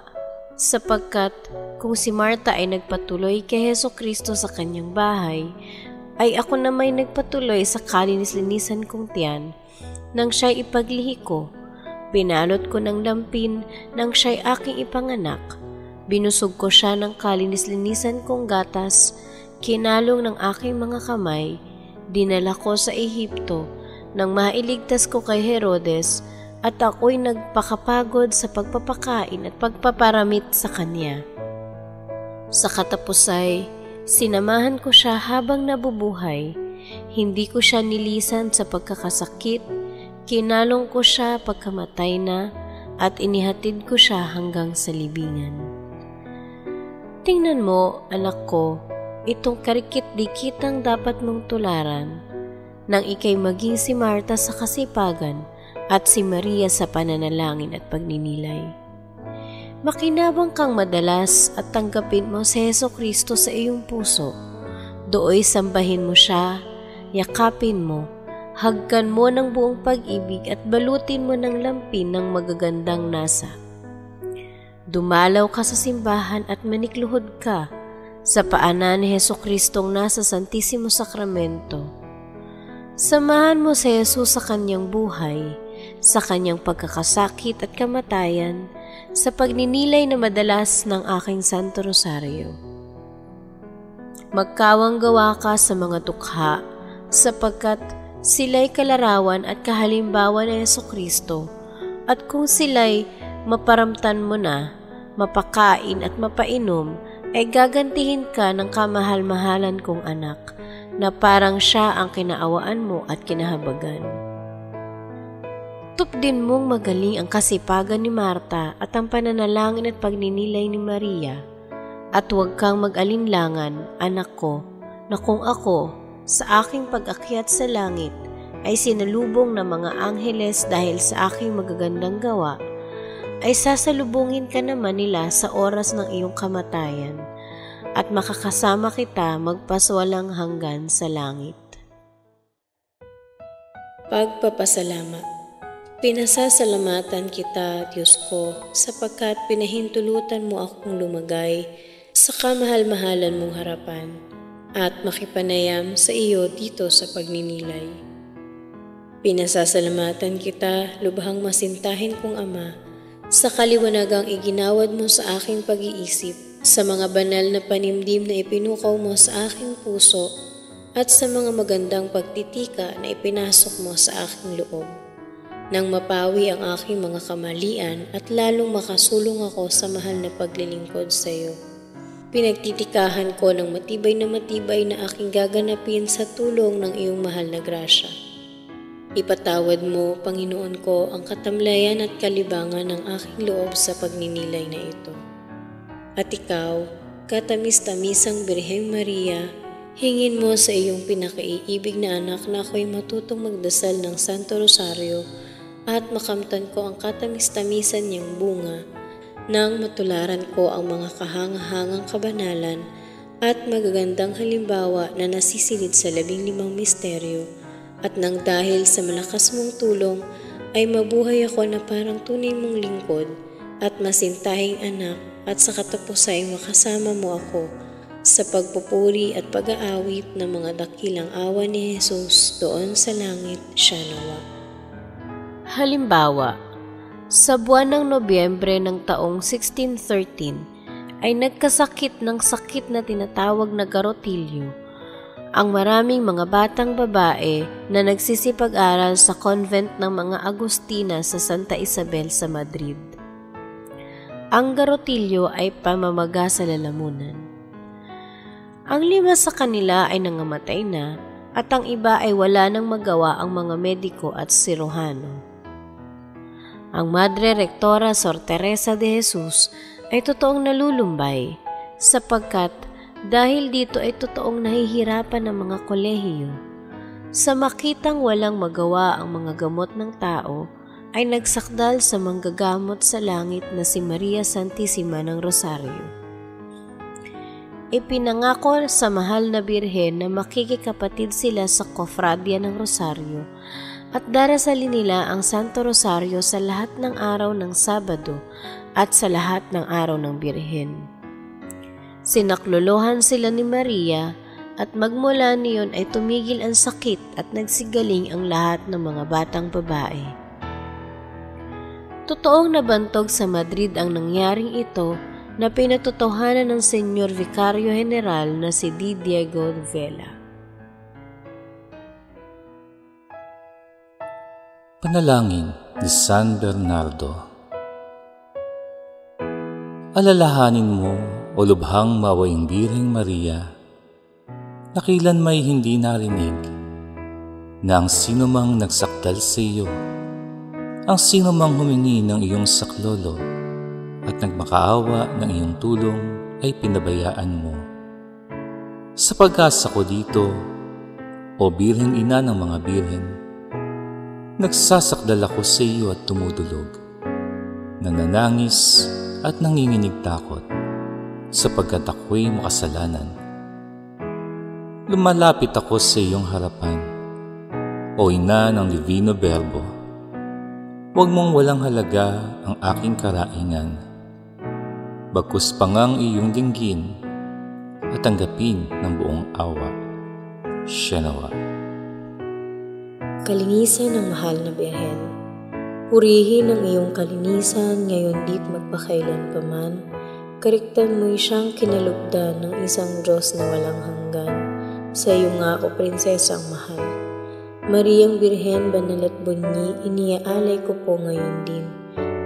sapagkat kung si Marta ay nagpatuloy kay Hesukristo sa kanyang bahay, ay ako na may nagpatuloy sa kalinis-linisan kong tiyan nang siya'y ipaglihi ko. Binalot ko ng lampin nang siya'y aking ipanganak. Binusog ko siya ng kalinis-linisan kong gatas, kinalong ng aking mga kamay, dinala ko sa Ehipto nang mailigtas ko kay Herodes, at ako'y nagpakapagod sa pagpapakain at pagpaparamit sa kanya. Sa katapusay, sinamahan ko siya habang nabubuhay. Hindi ko siya nilisan sa pagkakasakit, kinalong ko siya pagkamatay na, at inihatid ko siya hanggang sa libingan. Tingnan mo, anak ko, itong karikit-dikitang dapat mong tularan, nang ikay maging si Marta sa kasipagan at si Maria sa pananalangin at pagninilay. Makinabang kang madalas at tanggapin mo si Hesukristo sa iyong puso. Dooy sambahin mo siya, yakapin mo, hagkan mo ng buong pag-ibig at balutin mo ng lampin ng magagandang nasa. Dumalaw ka sa simbahan at manikluhod ka sa paanan ni Hesukristong nasa Santissimo Sacramento. Samahan mo si Jesus sa kanyang buhay, sa kanyang pagkakasakit at kamatayan, sa pagninilay na madalas ng aking Santo Rosario. Magkawang gawa ka sa mga tukha, sapagkat sila'y kalarawan at kahalimbawa ni Hesukristo, at kung sila'y maparamtan mo na, mapakain at mapainom, ay gagantihin ka ng kamahal-mahalan kong anak, na parang siya ang kinaawaan mo at kinahabagan. Tupdin mong magaling ang kasipagan ni Marta at ang pananalangin at pagninilay ni Maria, at huwag kang mag-alinlangan, anak ko, na kung ako, sa aking pag-akyat sa langit, ay sinalubong ng mga angheles dahil sa aking magagandang gawa, ay sasalubungin ka naman nila sa oras ng iyong kamatayan, at makakasama kita magpaswalang hanggan sa langit. Pagpapasalamat. Pinasasalamatan kita, Diyos ko, sapagkat pinahintulutan mo akong lumagay sa kamahal-mahalan mong harapan at makipanayam sa iyo dito sa pagninilay. Pinasasalamatan kita, lubhang masintahin kong Ama, sa kaliwanagang iginawad mo sa aking pag-iisip, sa mga banal na panimdim na ipinukaw mo sa aking puso, at sa mga magandang pagtitika na ipinasok mo sa aking loob. Nang mapawi ang aking mga kamalian at lalong makasulong ako sa mahal na paglilingkod sa iyo. Pinagtitikahan ko ng matibay na aking gaganapin sa tulong ng iyong mahal na grasya. Ipatawad mo, Panginoon ko, ang katamlayan at kalibangan ng aking loob sa pagninilay na ito. At ikaw, katamis-tamisang Birheng Maria, hingin mo sa iyong pinakaiibig na anak na ako'y matutong magdasal ng Santo Rosario at makamtan ko ang katamis-tamisan niyang bunga nang matularan ko ang mga kahangahangang kabanalan at magagandang halimbawa na nasisilid sa 15 misteryo, at nang dahil sa malakas mong tulong ay mabuhay ako na parang tunay mong lingkod at masintahing anak, at sa katapusay makasama mo ako sa pagpupuri at pag-aawit ng mga dakilang awa ni Jesus doon sa langit siya nawa. Halimbawa, sa buwan ng Nobyembre ng taong 1613 ay nagkasakit ng sakit na tinatawag na garotilyo ang maraming mga batang babae na nagsisipag-aral sa convent ng mga Agustina sa Santa Isabel sa Madrid. Ang garotilyo ay pamamaga sa lalamunan. Ang 5 sa kanila ay nangamatay na at ang iba ay wala nang magawa ang mga mediko at siruhano. Ang Madre Rectora Sor Teresa de Jesus ay totoong nalulumbay sapagkat dahil dito ay totoong nahihirapan ng mga kolehiyo. Sa makitang walang magawa ang mga gamot ng tao, ay nagsakdal sa manggagamot sa langit na si Maria Santissima ng Rosario. Ipinangako sa mahal na birhen na makikikapatid sila sa kofradya ng Rosario at darasalin nila ang Santo Rosario sa lahat ng araw ng Sabado at sa lahat ng araw ng Birhen. Sinaklolohan sila ni Maria at magmula niyon ay tumigil ang sakit at nagsigaling ang lahat ng mga batang babae. Totoong nabantog sa Madrid ang nangyaring ito na pinatotohanan ng Senyor Vicario General na si D. Diego Vela. Panalangin ni San Bernardo. Alalahanin mo O lubhang mawayang Birheng Maria, nakilan may hindi narinig na ang sino mang nagsakdal sa iyo, ang sino mang humingi ng iyong saklolo at nagmakaawa ng iyong tulong ay pinabayaan mo. Sa pag-asa ko dito, o Birheng Ina ng mga Birhen, nagsasakdal ako sa iyo at tumudulog, nananangis at nanginginig takot, sapagkat ako'y makasalanan. Lumalapit ako sa iyong harapan, o Ina ng Divino Verbo. Huwag mong walang halaga ang aking karaingan, bagkus pangang iyong dinggin at tanggapin ng buong awa. Siya nawa. Kalinisan ng mahal na Birhen, purihin ang iyong kalinisan ngayon dit magpakailanpaman. Kariktan mo'y siyang kinalugdan ng isang Diyos na walang hanggan. Sa iyo nga o prinsesang mahal. Mariang Birhen, banal at bunyi, iniaalay ko po ngayon din.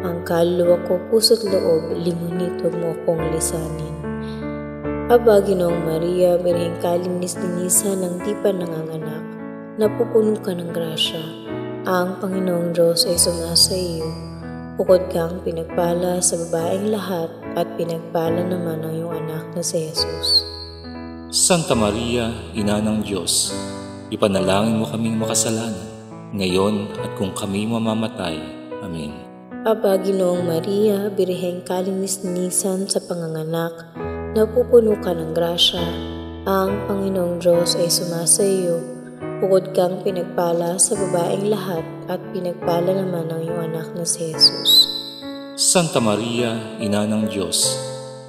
Ang kaluluwa ko, puso't loob, lingunit, huwag mo akong lisanin. Aba, Ginoong Maria, Birheng kalinis-linisan ng di pa nanganganak, napupuno ka ng grasya. Ang Panginoong Diyos ay sumasa iyo. Bukod kang pinagpala sa babaeng lahat at pinagpala naman ang iyong anak na si Jesus. Santa Maria, Ina ng Diyos, ipanalangin mo kaming makasalanan, ngayon at kung kami mamamatay. Amen. Aba, Ginoong Maria, Birheng kalinis-linisan sa panganganak, napupuno ka ng grasya. Ang Panginoong Diyos ay sumasa iyo. Bukod kang pinagpala sa babaeng lahat at pinagpala naman ang iyong anak na si Jesus. Santa Maria, Ina ng Diyos,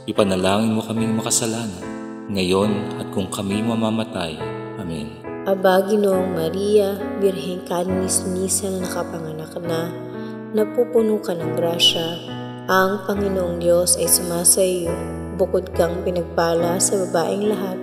ipanalangin mo kaming makasalanan, ngayon at kung kami mamamatay. Amen. Aba, Ginoong Maria, Birheng kalinis-linisan na nakapanganak na, napupuno ka ng grasya. Ang Panginoong Diyos ay sumasa iyo. Bukod kang pinagpala sa babaeng lahat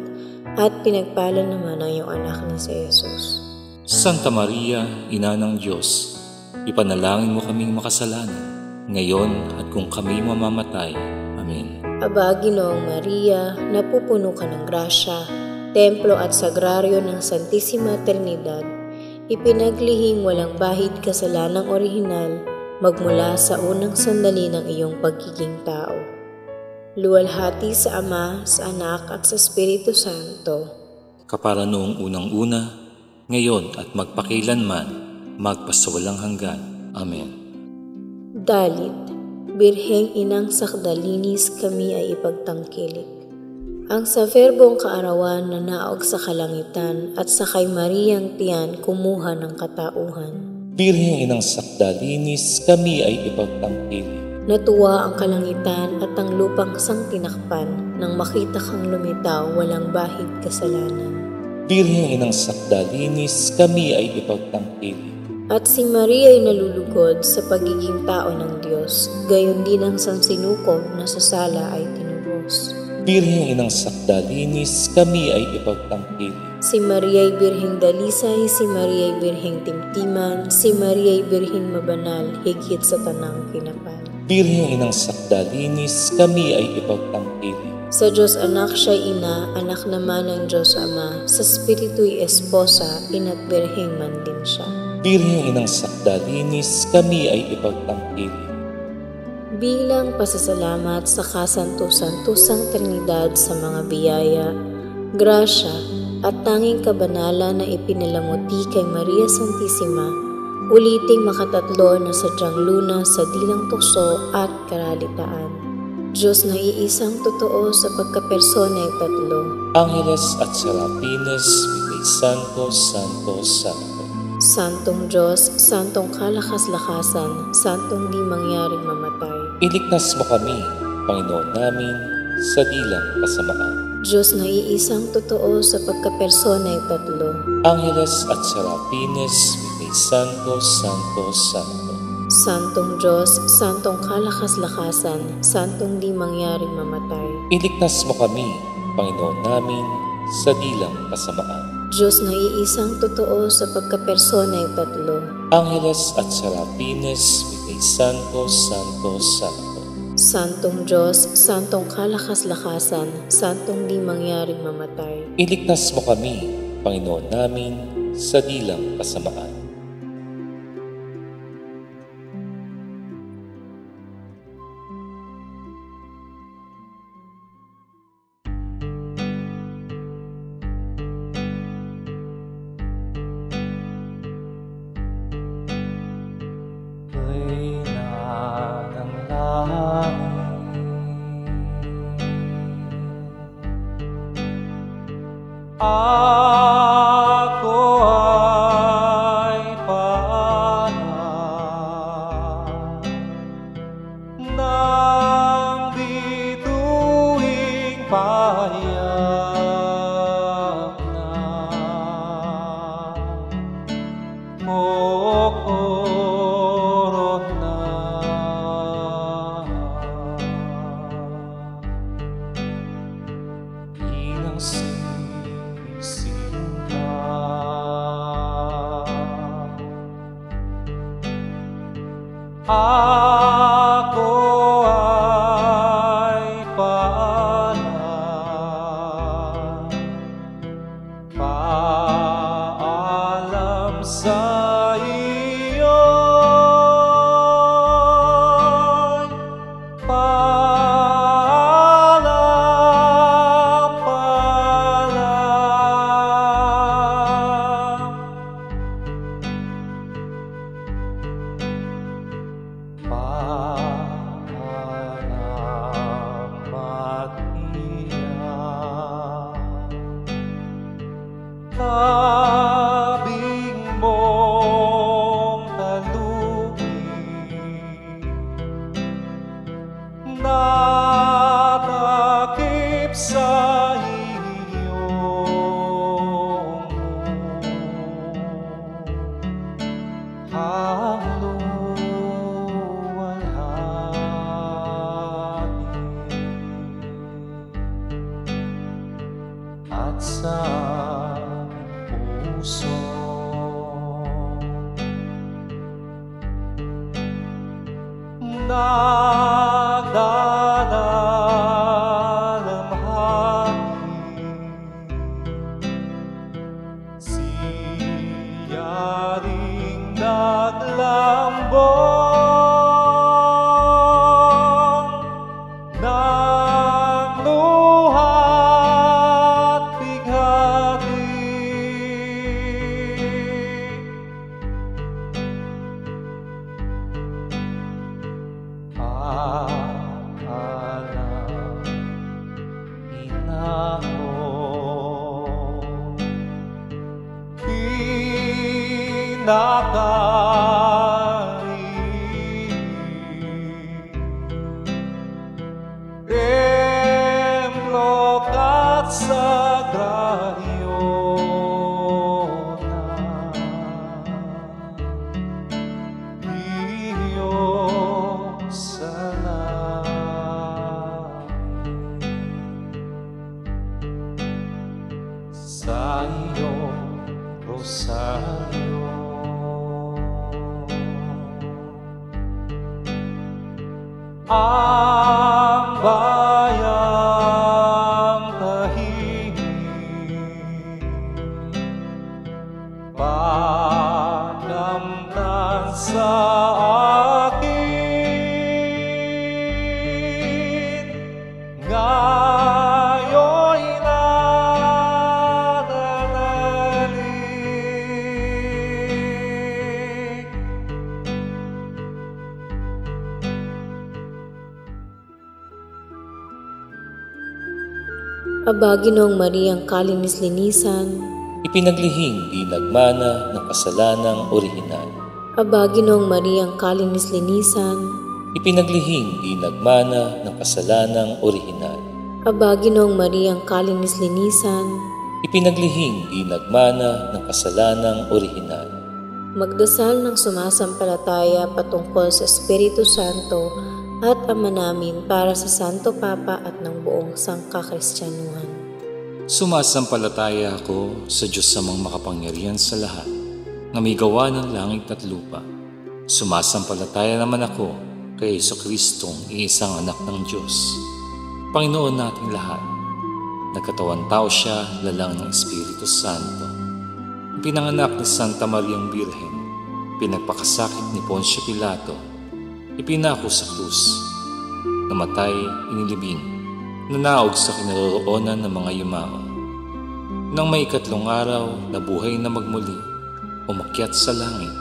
at pinagpala naman ang iyong anak na si Jesus. Santa Maria, Ina ng Diyos, ipanalangin mo kaming makasalanan, ngayon at kung kami mamamatay. Amen. Aba, Ginoong Maria, napupuno ka ng grasya. Templo at sagraryo ng Santissima Trinidad, ipinaglihing walang bahid kasalanang orihinal magmula sa unang sandali ng iyong pagiging tao. Luwalhati sa Ama, sa Anak at sa Espiritu Santo, kapara noong unang-una, ngayon at magpakilanman, magpasawalang hanggan. Amen. Dalit, Birheng Inang Sakdalinis kami ay ipagtangkilik. Ang sa verbong kaarawan na naog sa kalangitan at sa kay Mariang tiyan kumuha ng katauhan. Birheng Inang Sakdalinis kami ay ipagtangkilik. Natuwa ang kalangitan at ang lupang sang tinakpan nang makita kang lumitaw walang bahid kasalanan. Birheng Inang Sakdalinis kami ay ipagtangkilik. At si Maria ay nalulugod sa pagiging tao ng Diyos, gayon din ang sansinukob na sa sala ay tinubos. Birheng Inang Sakdalinis kami ay ipagtangkilik. Si Maria ay Birheng Dalisay, si Maria ay Birheng Timtiman, si Maria ay Birheng Mabanal, higit sa tanang kinapal. Birheng Inang Sakdalinis kami ay ipagtangkilik. Sa Diyos Anak siya'y ina, anak naman ng Diyos Ama, sa Espiritu'y esposa, ina't Birheng man din siya. Birheng Inang Sakdalinis kami ay ipagtangkilik. Bilang pasasalamat sa kasanto-santosang Trinidad sa mga biyaya, grasya at tanging kabanalan na ipinalamuti kay Maria Santissima, uliting makatatlo na sadyang luna sa dilang tukso at karalitaan. Diyos na iisang totoo sa pagkapersona'y tatlo. Angeles at Serapines, Vite Santo, Santo, Santo. Santong Diyos, Santong kalakas-lakasan, Santong di mangyaring mamatay. Iligtas mo kami, Panginoon namin, sa dilang kasamaan. Diyos na iisang totoo sa pagkapersona'y tatlo. Angeles at Serapines, Vite Santo, Santo, Santo. Santong Diyos, Santong kalakas-lakasan, Santong di mangyaring mamatay. Iligtas mo kami, Panginoon namin, sa dilang kasamaan. Diyos na iisang totoo sa pagkapersona'y tatlo. Angeles at Serapines, Vite Santo, Santo, Santo. Santong Diyos, Santong kalakas-lakasan, Santong di mangyaring mamatay. Iligtas mo kami, Panginoon namin, sa dilang kasamaan. Ako ay paalam ng bituing payak na mokorot na inang ako ay paalam, paalam sa iyo, paalam, paalam. Salamat iyan, tabing mong talugin, natakip sa iyong at sa puso nagdadalamhati, siya ring naglambong ng luha't bighati. Paalam, ina ko, templo kat sagraryo na Diyos sa langit, sa iyong rosaryo ang bayang tahimik, pagnamtan sa akin, ngayo'y nananalig. Aba, Ginoong Mariang kalinis-linisan, ipinaglihing di nagmana ng kasalanang orihinal. Aba, Ginoong Mariang kalinis-linisan, Ipinaglihing di nagmana ng kasalanang orihinal. Aba, Ginoong Mariang kalinis-linisan, Ipinaglihing di nagmana ng kasalanang orihinal. magdasal ng sumasampalataya patungkol sa Espiritu Santo at Ama namin para sa Santo Papa at ng buong sangkakristyanuhan. Sumasampalataya ako sa Diyos samang makapangyarihan sa lahat, na may gawa ng langit at lupa. Sumasampalataya naman ako kay Jesucristong iisang anak ng Diyos, Panginoon nating lahat. Nagkatawang tao siya, lalang ng Espiritu Santo. Pinanganak ni Santa Mariang Birhen, pinagpakasakit ni Poncio Pilato, ipinako sa krus, namatay, inilibing, nanaog sa kinaroroonan ng mga yumao. Nang may ikatlong araw, nabuhay na magmuli, umakyat sa langit,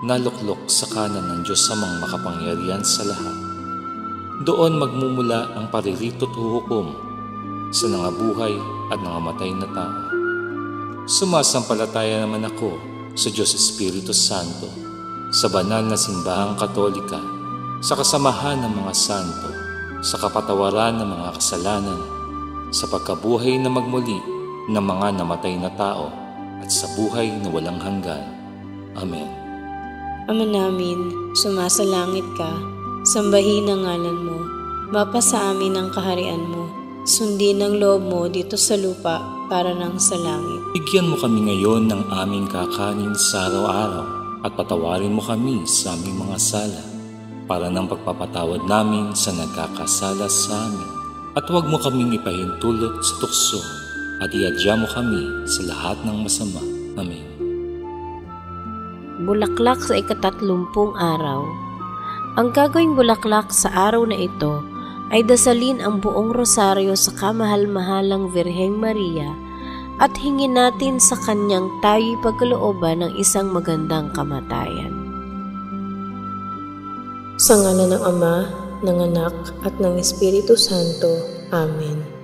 naluklok sa kanan ng Diyos Amang makapangyarihan sa lahat. Doon magmumula ang paririto't huhukom sa nangabuhay at nangamatay na tao. Sumasampalataya naman ako sa Diyos Espiritu Santo, sa banal na simbahang Katolika, sa kasamahan ng mga santo, sa kapatawaran ng mga kasalanan, sa pagkabuhay na magmuli ng mga namatay na tao, at sa buhay na walang hanggan. Amen. Ama namin, sumasalangit ka, sambahin ang ngalan mo, mapasa amin ang kaharian mo, sundin ang loob mo dito sa lupa para nang sa langit. Bigyan mo kami ngayon ng aming kakanin sa araw-araw at patawarin mo kami sa aming mga sala para ng pagpapatawad namin sa nagkakasala sa amin. At huwag mo kaming ipahintulot sa tukso at iadya mo kami sa lahat ng masama. Amen. Bulaklak sa ika-30 araw. Ang gagawing bulaklak sa araw na ito ay dasalin ang buong rosaryo sa kamahal-mahalang Birheng Maria at hingin natin sa kanyang tayo'y pagkalooban ng isang magandang kamatayan. Sa ngalan ng Ama, ng Anak, at ng Espiritu Santo. Amen.